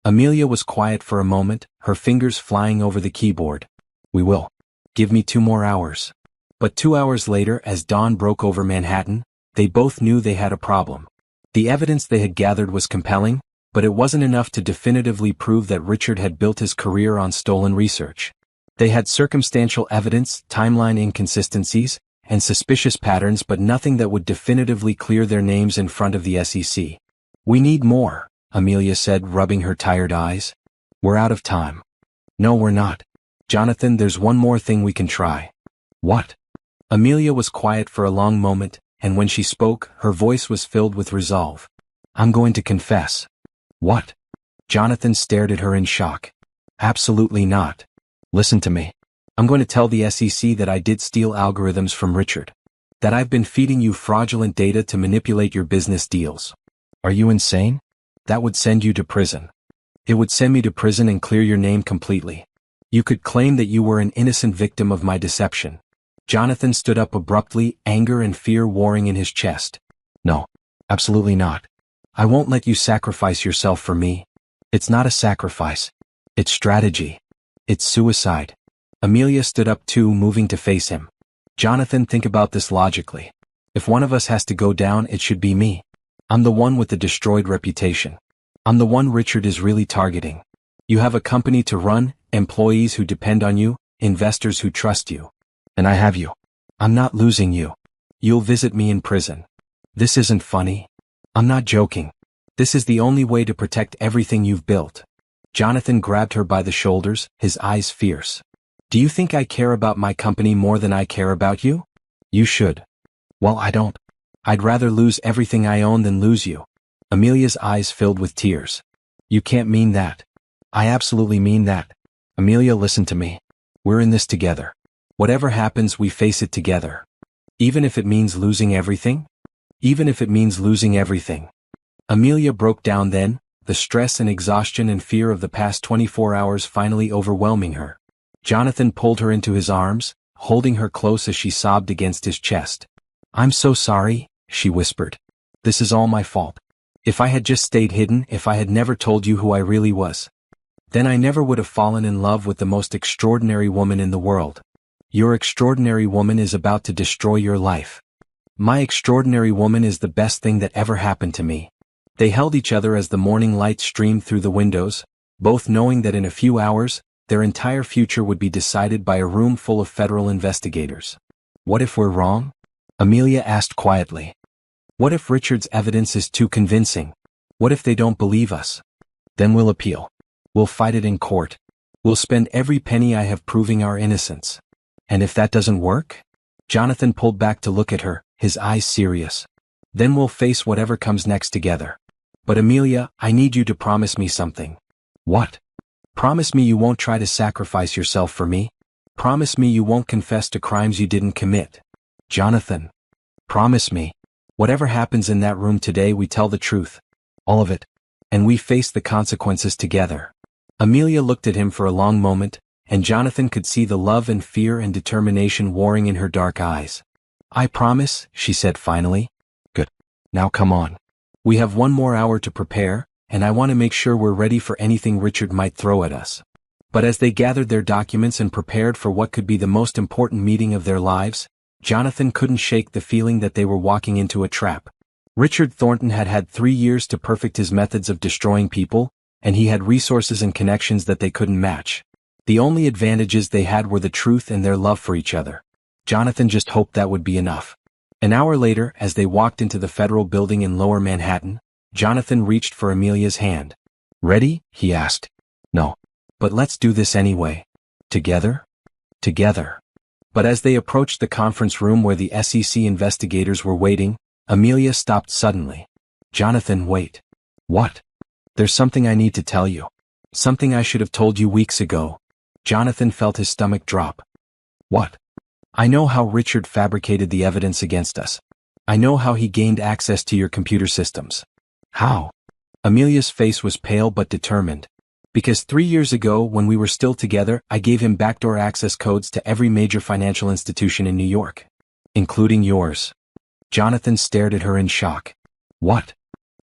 Amelia was quiet for a moment, her fingers flying over the keyboard. We will. Give me 2 more hours. But 2 hours later, as dawn broke over Manhattan, they both knew they had a problem. The evidence they had gathered was compelling, but it wasn't enough to definitively prove that Richard had built his career on stolen research. They had circumstantial evidence, timeline inconsistencies, and suspicious patterns, but nothing that would definitively clear their names in front of the SEC. We need more, Amelia said, rubbing her tired eyes. We're out of time. No, we're not. Jonathan, there's one more thing we can try. What? Amelia was quiet for a long moment, and when she spoke, her voice was filled with resolve. I'm going to confess. What? Jonathan stared at her in shock. Absolutely not. Listen to me. I'm going to tell the SEC that I did steal algorithms from Richard. That I've been feeding you fraudulent data to manipulate your business deals. Are you insane? That would send you to prison. It would send me to prison and clear your name completely. You could claim that you were an innocent victim of my deception. Jonathan stood up abruptly, anger and fear warring in his chest. No, absolutely not. I won't let you sacrifice yourself for me. It's not a sacrifice. It's strategy. It's suicide. Amelia stood up too, moving to face him. Jonathan, think about this logically. If one of us has to go down, it should be me. I'm the one with the destroyed reputation. I'm the one Richard is really targeting. You have a company to run, employees who depend on you, investors who trust you. And I have you. I'm not losing you. You'll visit me in prison. This isn't funny. I'm not joking. This is the only way to protect everything you've built. Jonathan grabbed her by the shoulders, his eyes fierce. Do you think I care about my company more than I care about you? You should. Well, I don't. I'd rather lose everything I own than lose you. Amelia's eyes filled with tears. You can't mean that. I absolutely mean that. Amelia, listen to me. We're in this together. Whatever happens, we face it together. Even if it means losing everything? Even if it means losing everything. Amelia broke down then, the stress and exhaustion and fear of the past 24 hours finally overwhelming her. Jonathan pulled her into his arms, holding her close as she sobbed against his chest. I'm so sorry, she whispered. This is all my fault. If I had just stayed hidden, if I had never told you who I really was, then I never would have fallen in love with the most extraordinary woman in the world. Your extraordinary woman is about to destroy your life. My extraordinary woman is the best thing that ever happened to me. They held each other as the morning light streamed through the windows, both knowing that in a few hours, their entire future would be decided by a room full of federal investigators. What if we're wrong? Amelia asked quietly. What if Richard's evidence is too convincing? What if they don't believe us? Then we'll appeal. We'll fight it in court. We'll spend every penny I have proving our innocence. And if that doesn't work? Jonathan pulled back to look at her, his eyes serious. Then we'll face whatever comes next together. But Amelia, I need you to promise me something. What? Promise me you won't try to sacrifice yourself for me. Promise me you won't confess to crimes you didn't commit. Jonathan. Promise me. Whatever happens in that room today, we tell the truth. All of it. And we face the consequences together. Amelia looked at him for a long moment, and Jonathan could see the love and fear and determination warring in her dark eyes. I promise, she said finally. Good. Now come on. We have 1 more hour to prepare, and I want to make sure we're ready for anything Richard might throw at us. But as they gathered their documents and prepared for what could be the most important meeting of their lives, Jonathan couldn't shake the feeling that they were walking into a trap. Richard Thornton had had 3 years to perfect his methods of destroying people, and he had resources and connections that they couldn't match. The only advantages they had were the truth and their love for each other. Jonathan just hoped that would be enough. An hour later, as they walked into the federal building in Lower Manhattan, Jonathan reached for Amelia's hand. Ready? He asked. No. But let's do this anyway. Together? Together. But as they approached the conference room where the SEC investigators were waiting, Amelia stopped suddenly. Jonathan, wait. What? There's something I need to tell you. Something I should have told you weeks ago. Jonathan felt his stomach drop. What? I know how Richard fabricated the evidence against us. I know how he gained access to your computer systems. How? Amelia's face was pale but determined. Because 3 years ago, when we were still together, I gave him backdoor access codes to every major financial institution in New York. Including yours. Jonathan stared at her in shock. What?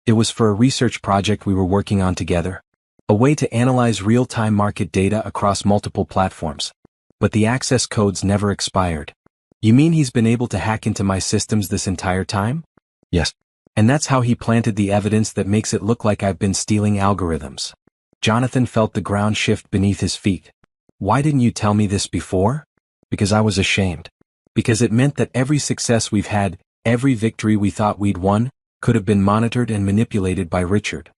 It was for a research project we were working on together. A way to analyze real-time market data across multiple platforms. But the access codes never expired. You mean he's been able to hack into my systems this entire time? Yes. And that's how he planted the evidence that makes it look like I've been stealing algorithms. Jonathan felt the ground shift beneath his feet. Why didn't you tell me this before? Because I was ashamed. Because it meant that every success we've had, every victory we thought we'd won, could have been monitored and manipulated by Richard.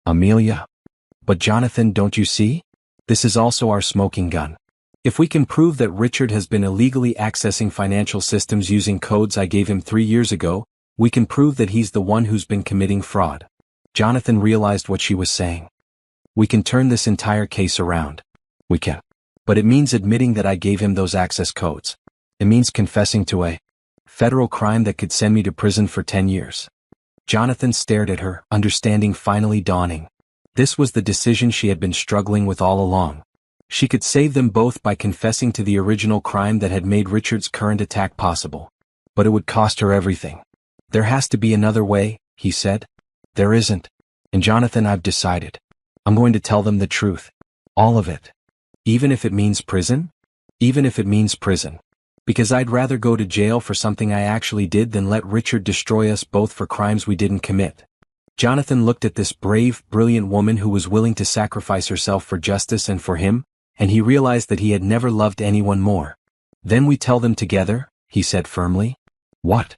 Amelia. But Jonathan, don't you see? This is also our smoking gun. If we can prove that Richard has been illegally accessing financial systems using codes I gave him 3 years ago, we can prove that he's the one who's been committing fraud. Jonathan realized what she was saying. We can turn this entire case around. We can. But it means admitting that I gave him those access codes. It means confessing to a federal crime that could send me to prison for 10 years. Jonathan stared at her, understanding finally dawning. This was the decision she had been struggling with all along. She could save them both by confessing to the original crime that had made Richard's current attack possible. But it would cost her everything. There has to be another way, he said. There isn't. And Jonathan, I've decided. I'm going to tell them the truth. All of it. Even if it means prison? Even if it means prison. Because I'd rather go to jail for something I actually did than let Richard destroy us both for crimes we didn't commit. Jonathan looked at this brave, brilliant woman who was willing to sacrifice herself for justice and for him, and he realized that he had never loved anyone more. Then we tell them together, he said firmly. What?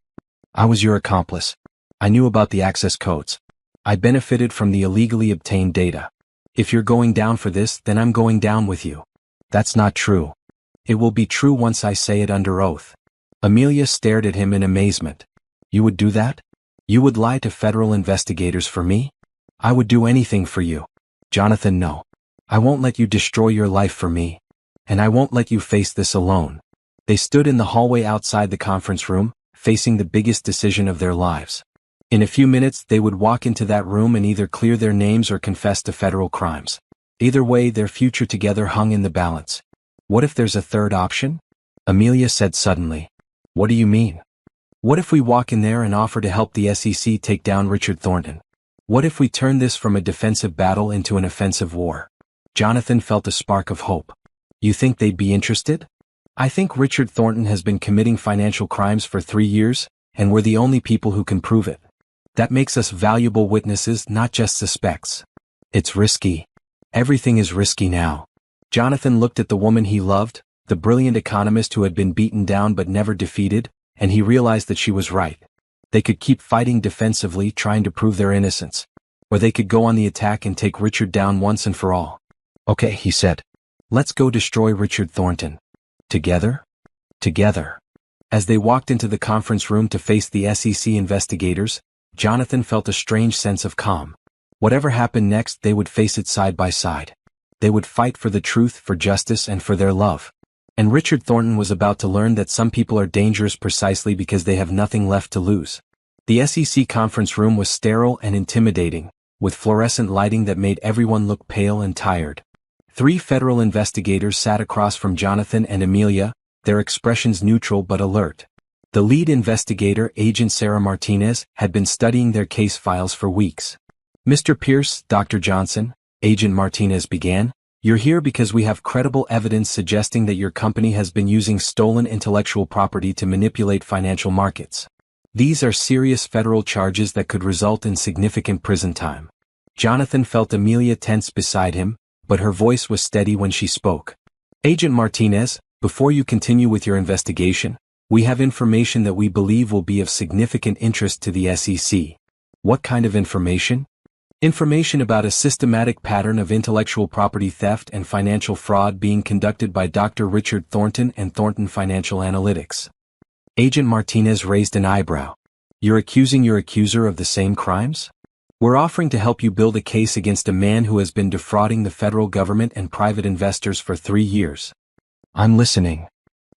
I was your accomplice. I knew about the access codes. I benefited from the illegally obtained data. If you're going down for this, then I'm going down with you. That's not true. It will be true once I say it under oath. Amelia stared at him in amazement. You would do that? You would lie to federal investigators for me? I would do anything for you. Jonathan, no. I won't let you destroy your life for me. And I won't let you face this alone. They stood in the hallway outside the conference room, facing the biggest decision of their lives. In a few minutes they would walk into that room and either clear their names or confess to federal crimes. Either way, their future together hung in the balance. What if there's a third option? Amelia said suddenly. What do you mean? What if we walk in there and offer to help the SEC take down Richard Thornton? What if we turn this from a defensive battle into an offensive war? Jonathan felt a spark of hope. You think they'd be interested? I think Richard Thornton has been committing financial crimes for 3 years, and we're the only people who can prove it. That makes us valuable witnesses, not just suspects. It's risky. Everything is risky now. Jonathan looked at the woman he loved, the brilliant economist who had been beaten down but never defeated, and he realized that she was right. They could keep fighting defensively, trying to prove their innocence. Or they could go on the attack and take Richard down once and for all. Okay, he said. Let's go destroy Richard Thornton. Together? Together. As they walked into the conference room to face the SEC investigators, Jonathan felt a strange sense of calm. Whatever happened next, they would face it side by side. They would fight for the truth, for justice, and for their love. And Richard Thornton was about to learn that some people are dangerous precisely because they have nothing left to lose. The SEC conference room was sterile and intimidating, with fluorescent lighting that made everyone look pale and tired. 3 federal investigators sat across from Jonathan and Amelia, their expressions neutral but alert. The lead investigator, Agent Sarah Martinez, had been studying their case files for weeks. Mr. Pierce, Dr. Johnson, Agent Martinez began, you're here because we have credible evidence suggesting that your company has been using stolen intellectual property to manipulate financial markets. These are serious federal charges that could result in significant prison time. Jonathan felt Amelia tense beside him, but her voice was steady when she spoke. Agent Martinez, before you continue with your investigation, we have information that we believe will be of significant interest to the SEC. What kind of information? Information about a systematic pattern of intellectual property theft and financial fraud being conducted by Dr. Richard Thornton and Thornton Financial Analytics. Agent Martinez raised an eyebrow. You're accusing your accuser of the same crimes? We're offering to help you build a case against a man who has been defrauding the federal government and private investors for 3 years. I'm listening.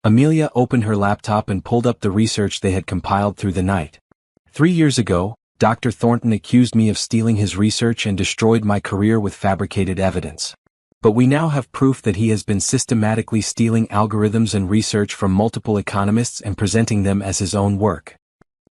Amelia opened her laptop and pulled up the research they had compiled through the night. 3 years ago, Dr. Thornton accused me of stealing his research and destroyed my career with fabricated evidence. But we now have proof that he has been systematically stealing algorithms and research from multiple economists and presenting them as his own work.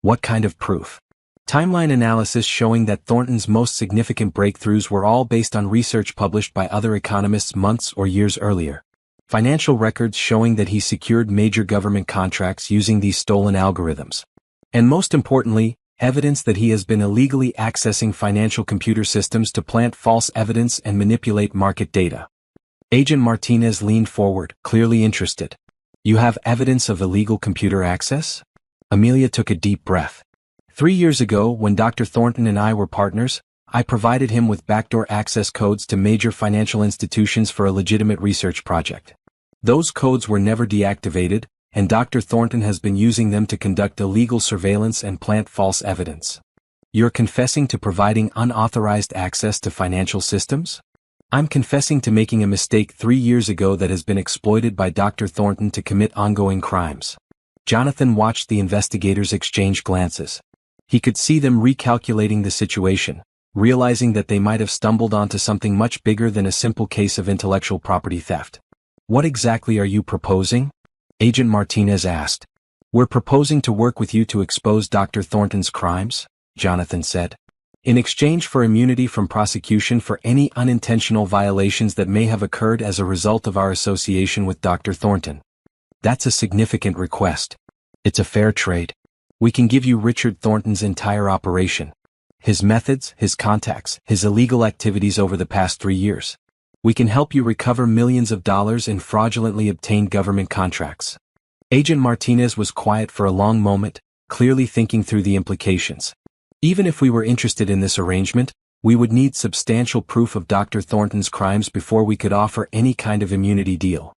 What kind of proof? Timeline analysis showing that Thornton's most significant breakthroughs were all based on research published by other economists months or years earlier. Financial records showing that he secured major government contracts using these stolen algorithms. And most importantly, evidence that he has been illegally accessing financial computer systems to plant false evidence and manipulate market data. Agent Martinez leaned forward, clearly interested. You have evidence of illegal computer access? Amelia took a deep breath. 3 years ago, when Dr. Thornton and I were partners, I provided him with backdoor access codes to major financial institutions for a legitimate research project. Those codes were never deactivated, and Dr. Thornton has been using them to conduct illegal surveillance and plant false evidence. You're confessing to providing unauthorized access to financial systems? I'm confessing to making a mistake 3 years ago that has been exploited by Dr. Thornton to commit ongoing crimes. Jonathan watched the investigators exchange glances. He could see them recalculating the situation, realizing that they might have stumbled onto something much bigger than a simple case of intellectual property theft. What exactly are you proposing? Agent Martinez asked. We're proposing to work with you to expose Dr. Thornton's crimes, Jonathan said, in exchange for immunity from prosecution for any unintentional violations that may have occurred as a result of our association with Dr. Thornton. That's a significant request. It's a fair trade. We can give you Richard Thornton's entire operation. His methods, his contacts, his illegal activities over the past 3 years. We can help you recover millions of dollars in fraudulently obtained government contracts. Agent Martinez was quiet for a long moment, clearly thinking through the implications. Even if we were interested in this arrangement, we would need substantial proof of Dr. Thornton's crimes before we could offer any kind of immunity deal.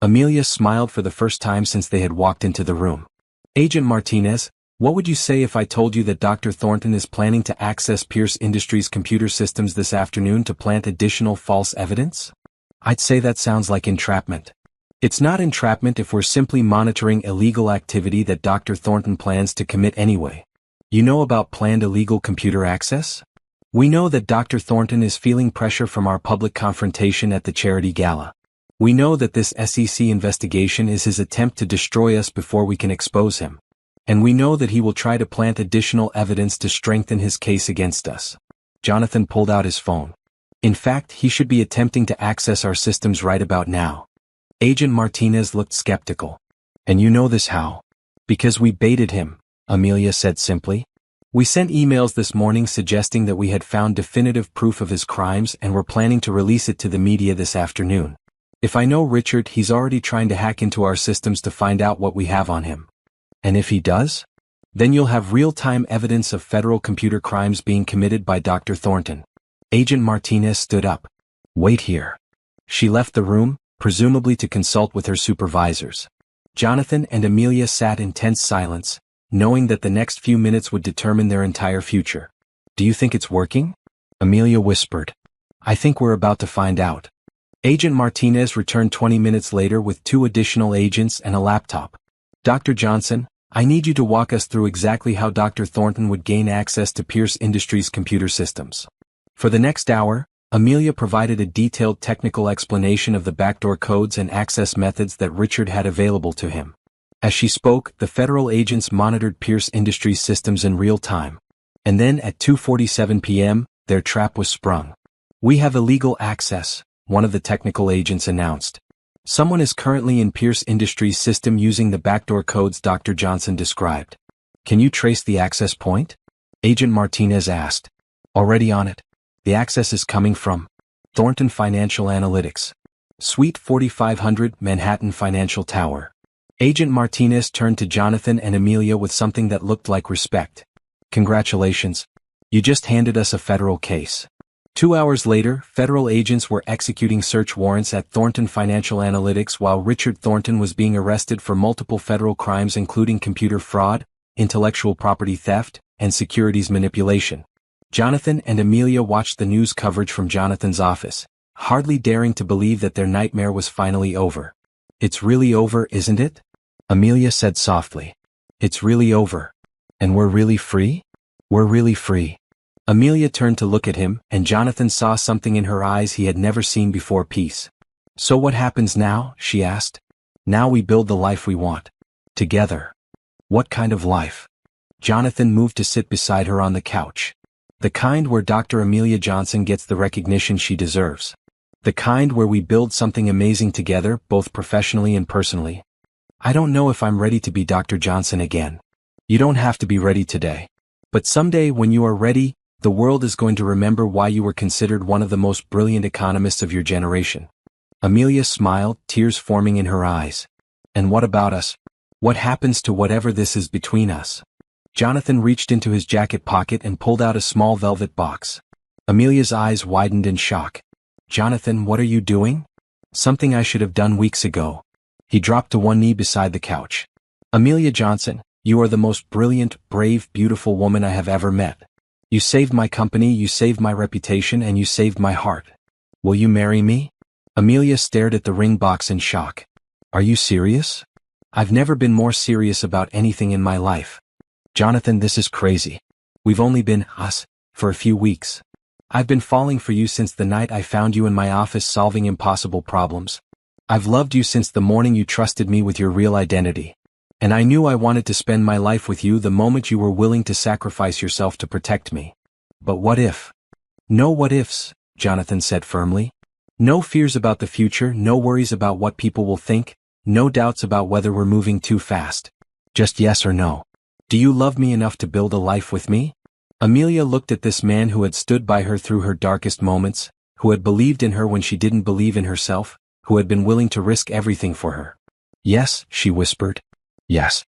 Amelia smiled for the first time since they had walked into the room. Agent Martinez, what would you say if I told you that Dr. Thornton is planning to access Pierce Industries' computer systems this afternoon to plant additional false evidence? I'd say that sounds like entrapment. It's not entrapment if we're simply monitoring illegal activity that Dr. Thornton plans to commit anyway. You know about planned illegal computer access? We know that Dr. Thornton is feeling pressure from our public confrontation at the charity gala. We know that this SEC investigation is his attempt to destroy us before we can expose him. And we know that he will try to plant additional evidence to strengthen his case against us. Jonathan pulled out his phone. In fact, he should be attempting to access our systems right about now. Agent Martinez looked skeptical. And you know this how? Because we baited him, Amelia said simply. We sent emails this morning suggesting that we had found definitive proof of his crimes and were planning to release it to the media this afternoon. If I know Richard, he's already trying to hack into our systems to find out what we have on him. And if he does? Then you'll have real-time evidence of federal computer crimes being committed by Dr. Thornton. Agent Martinez stood up. Wait here. She left the room, presumably to consult with her supervisors. Jonathan and Amelia sat in tense silence, knowing that the next few minutes would determine their entire future. Do you think it's working? Amelia whispered. I think we're about to find out. Agent Martinez returned 20 minutes later with 2 additional agents and a laptop. Dr. Johnson, I need you to walk us through exactly how Dr. Thornton would gain access to Pierce Industries' computer systems. For the next hour, Amelia provided a detailed technical explanation of the backdoor codes and access methods that Richard had available to him. As she spoke, the federal agents monitored Pierce Industries' systems in real time. And then at 2:47 p.m., their trap was sprung. We have illegal access, one of the technical agents announced. Someone is currently in Pierce Industries' system using the backdoor codes Dr. Johnson described. Can you trace the access point? Agent Martinez asked. Already on it. The access is coming from Thornton Financial Analytics. Suite 4500 Manhattan Financial Tower. Agent Martinez turned to Jonathan and Amelia with something that looked like respect. Congratulations. You just handed us a federal case. 2 hours later, federal agents were executing search warrants at Thornton Financial Analytics while Richard Thornton was being arrested for multiple federal crimes including computer fraud, intellectual property theft, and securities manipulation. Jonathan and Amelia watched the news coverage from Jonathan's office, hardly daring to believe that their nightmare was finally over. It's really over, isn't it? Amelia said softly. It's really over. And we're really free? We're really free. Amelia turned to look at him, and Jonathan saw something in her eyes he had never seen before. Peace. So what happens now? She asked. Now we build the life we want. Together. What kind of life? Jonathan moved to sit beside her on the couch. The kind where Dr. Amelia Johnson gets the recognition she deserves. The kind where we build something amazing together, both professionally and personally. I don't know if I'm ready to be Dr. Johnson again. You don't have to be ready today. But someday when you are ready, the world is going to remember why you were considered one of the most brilliant economists of your generation. Amelia smiled, tears forming in her eyes. And what about us? What happens to whatever this is between us? Jonathan reached into his jacket pocket and pulled out a small velvet box. Amelia's eyes widened in shock. Jonathan, what are you doing? Something I should have done weeks ago. He dropped to one knee beside the couch. Amelia Johnson, you are the most brilliant, brave, beautiful woman I have ever met. You saved my company, you saved my reputation, and you saved my heart. Will you marry me? Amelia stared at the ring box in shock. Are you serious? I've never been more serious about anything in my life. Jonathan, this is crazy. We've only been us for a few weeks. I've been falling for you since the night I found you in my office solving impossible problems. I've loved you since the morning you trusted me with your real identity. And I knew I wanted to spend my life with you the moment you were willing to sacrifice yourself to protect me. But what if? No what ifs, Jonathan said firmly. No fears about the future, no worries about what people will think, no doubts about whether we're moving too fast. Just yes or no. Do you love me enough to build a life with me? Amelia looked at this man who had stood by her through her darkest moments, who had believed in her when she didn't believe in herself, who had been willing to risk everything for her. Yes, she whispered. Yes.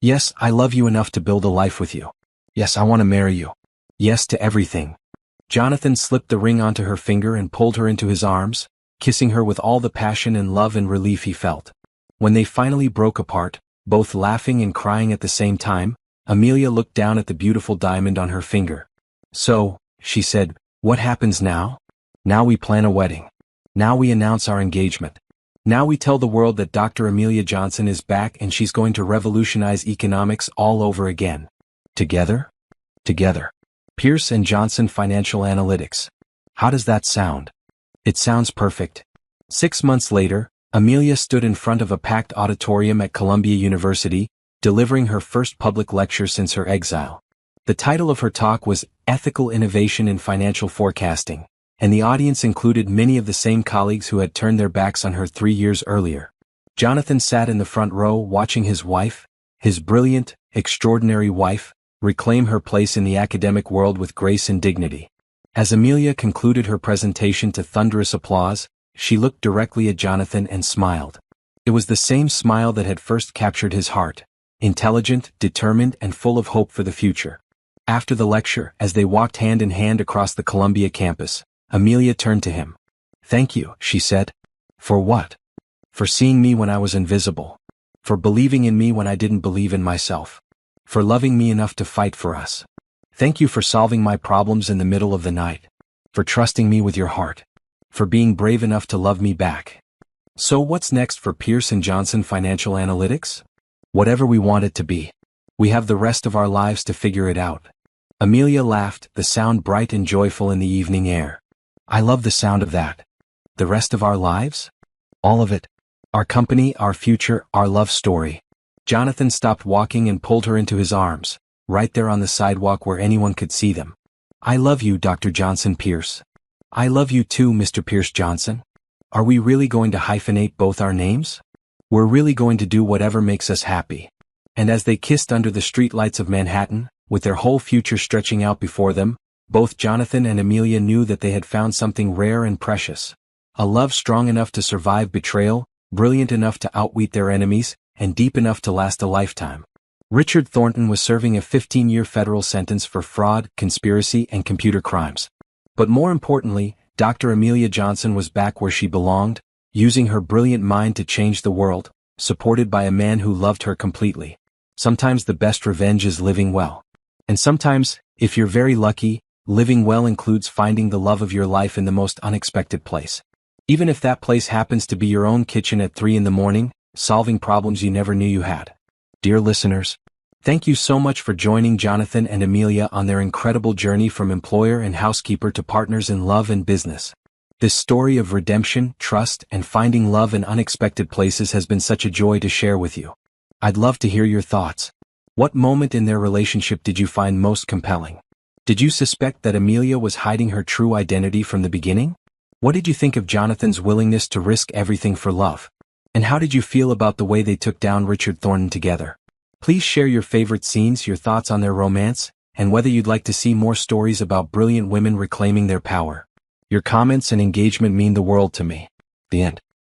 Yes, I love you enough to build a life with you. Yes, I want to marry you. Yes to everything. Jonathan slipped the ring onto her finger and pulled her into his arms, kissing her with all the passion and love and relief he felt. When they finally broke apart, both laughing and crying at the same time, Amelia looked down at the beautiful diamond on her finger. So, she said, what happens now? Now we plan a wedding. Now we announce our engagement. Now we tell the world that Dr. Amelia Johnson is back and she's going to revolutionize economics all over again. Together? Together. Pierce & Johnson Financial Analytics. How does that sound? It sounds perfect. 6 months later, Amelia stood in front of a packed auditorium at Columbia University, delivering her first public lecture since her exile. The title of her talk was Ethical Innovation in Financial Forecasting, and the audience included many of the same colleagues who had turned their backs on her 3 years earlier. Jonathan sat in the front row watching his wife, his brilliant, extraordinary wife, reclaim her place in the academic world with grace and dignity. As Amelia concluded her presentation to thunderous applause, she looked directly at Jonathan and smiled. It was the same smile that had first captured his heart. Intelligent, determined, and full of hope for the future. After the lecture, as they walked hand in hand across the Columbia campus, Amelia turned to him. Thank you, she said. For what? For seeing me when I was invisible. For believing in me when I didn't believe in myself. For loving me enough to fight for us. Thank you for solving my problems in the middle of the night. For trusting me with your heart. For being brave enough to love me back. So what's next for Pierce & Johnson Financial Analytics? Whatever we want it to be. We have the rest of our lives to figure it out. Amelia laughed, the sound bright and joyful in the evening air. I love the sound of that. The rest of our lives? All of it. Our company, our future, our love story. Jonathan stopped walking and pulled her into his arms, right there on the sidewalk where anyone could see them. I love you, Dr. Johnson Pierce. I love you too, Mr. Pierce Johnson. Are we really going to hyphenate both our names? We're really going to do whatever makes us happy. And as they kissed under the streetlights of Manhattan, with their whole future stretching out before them, both Jonathan and Amelia knew that they had found something rare and precious. A love strong enough to survive betrayal, brilliant enough to outwit their enemies, and deep enough to last a lifetime. Richard Thornton was serving a 15-year federal sentence for fraud, conspiracy, and computer crimes. But more importantly, Dr. Amelia Johnson was back where she belonged, using her brilliant mind to change the world, supported by a man who loved her completely. Sometimes the best revenge is living well. And sometimes, if you're very lucky, living well includes finding the love of your life in the most unexpected place. Even if that place happens to be your own kitchen at 3 a.m, solving problems you never knew you had. Dear listeners, thank you so much for joining Jonathan and Amelia on their incredible journey from employer and housekeeper to partners in love and business. This story of redemption, trust, and finding love in unexpected places has been such a joy to share with you. I'd love to hear your thoughts. What moment in their relationship did you find most compelling? Did you suspect that Amelia was hiding her true identity from the beginning? What did you think of Jonathan's willingness to risk everything for love? And how did you feel about the way they took down Richard Thornton together? Please share your favorite scenes, your thoughts on their romance, and whether you'd like to see more stories about brilliant women reclaiming their power. Your comments and engagement mean the world to me. The end.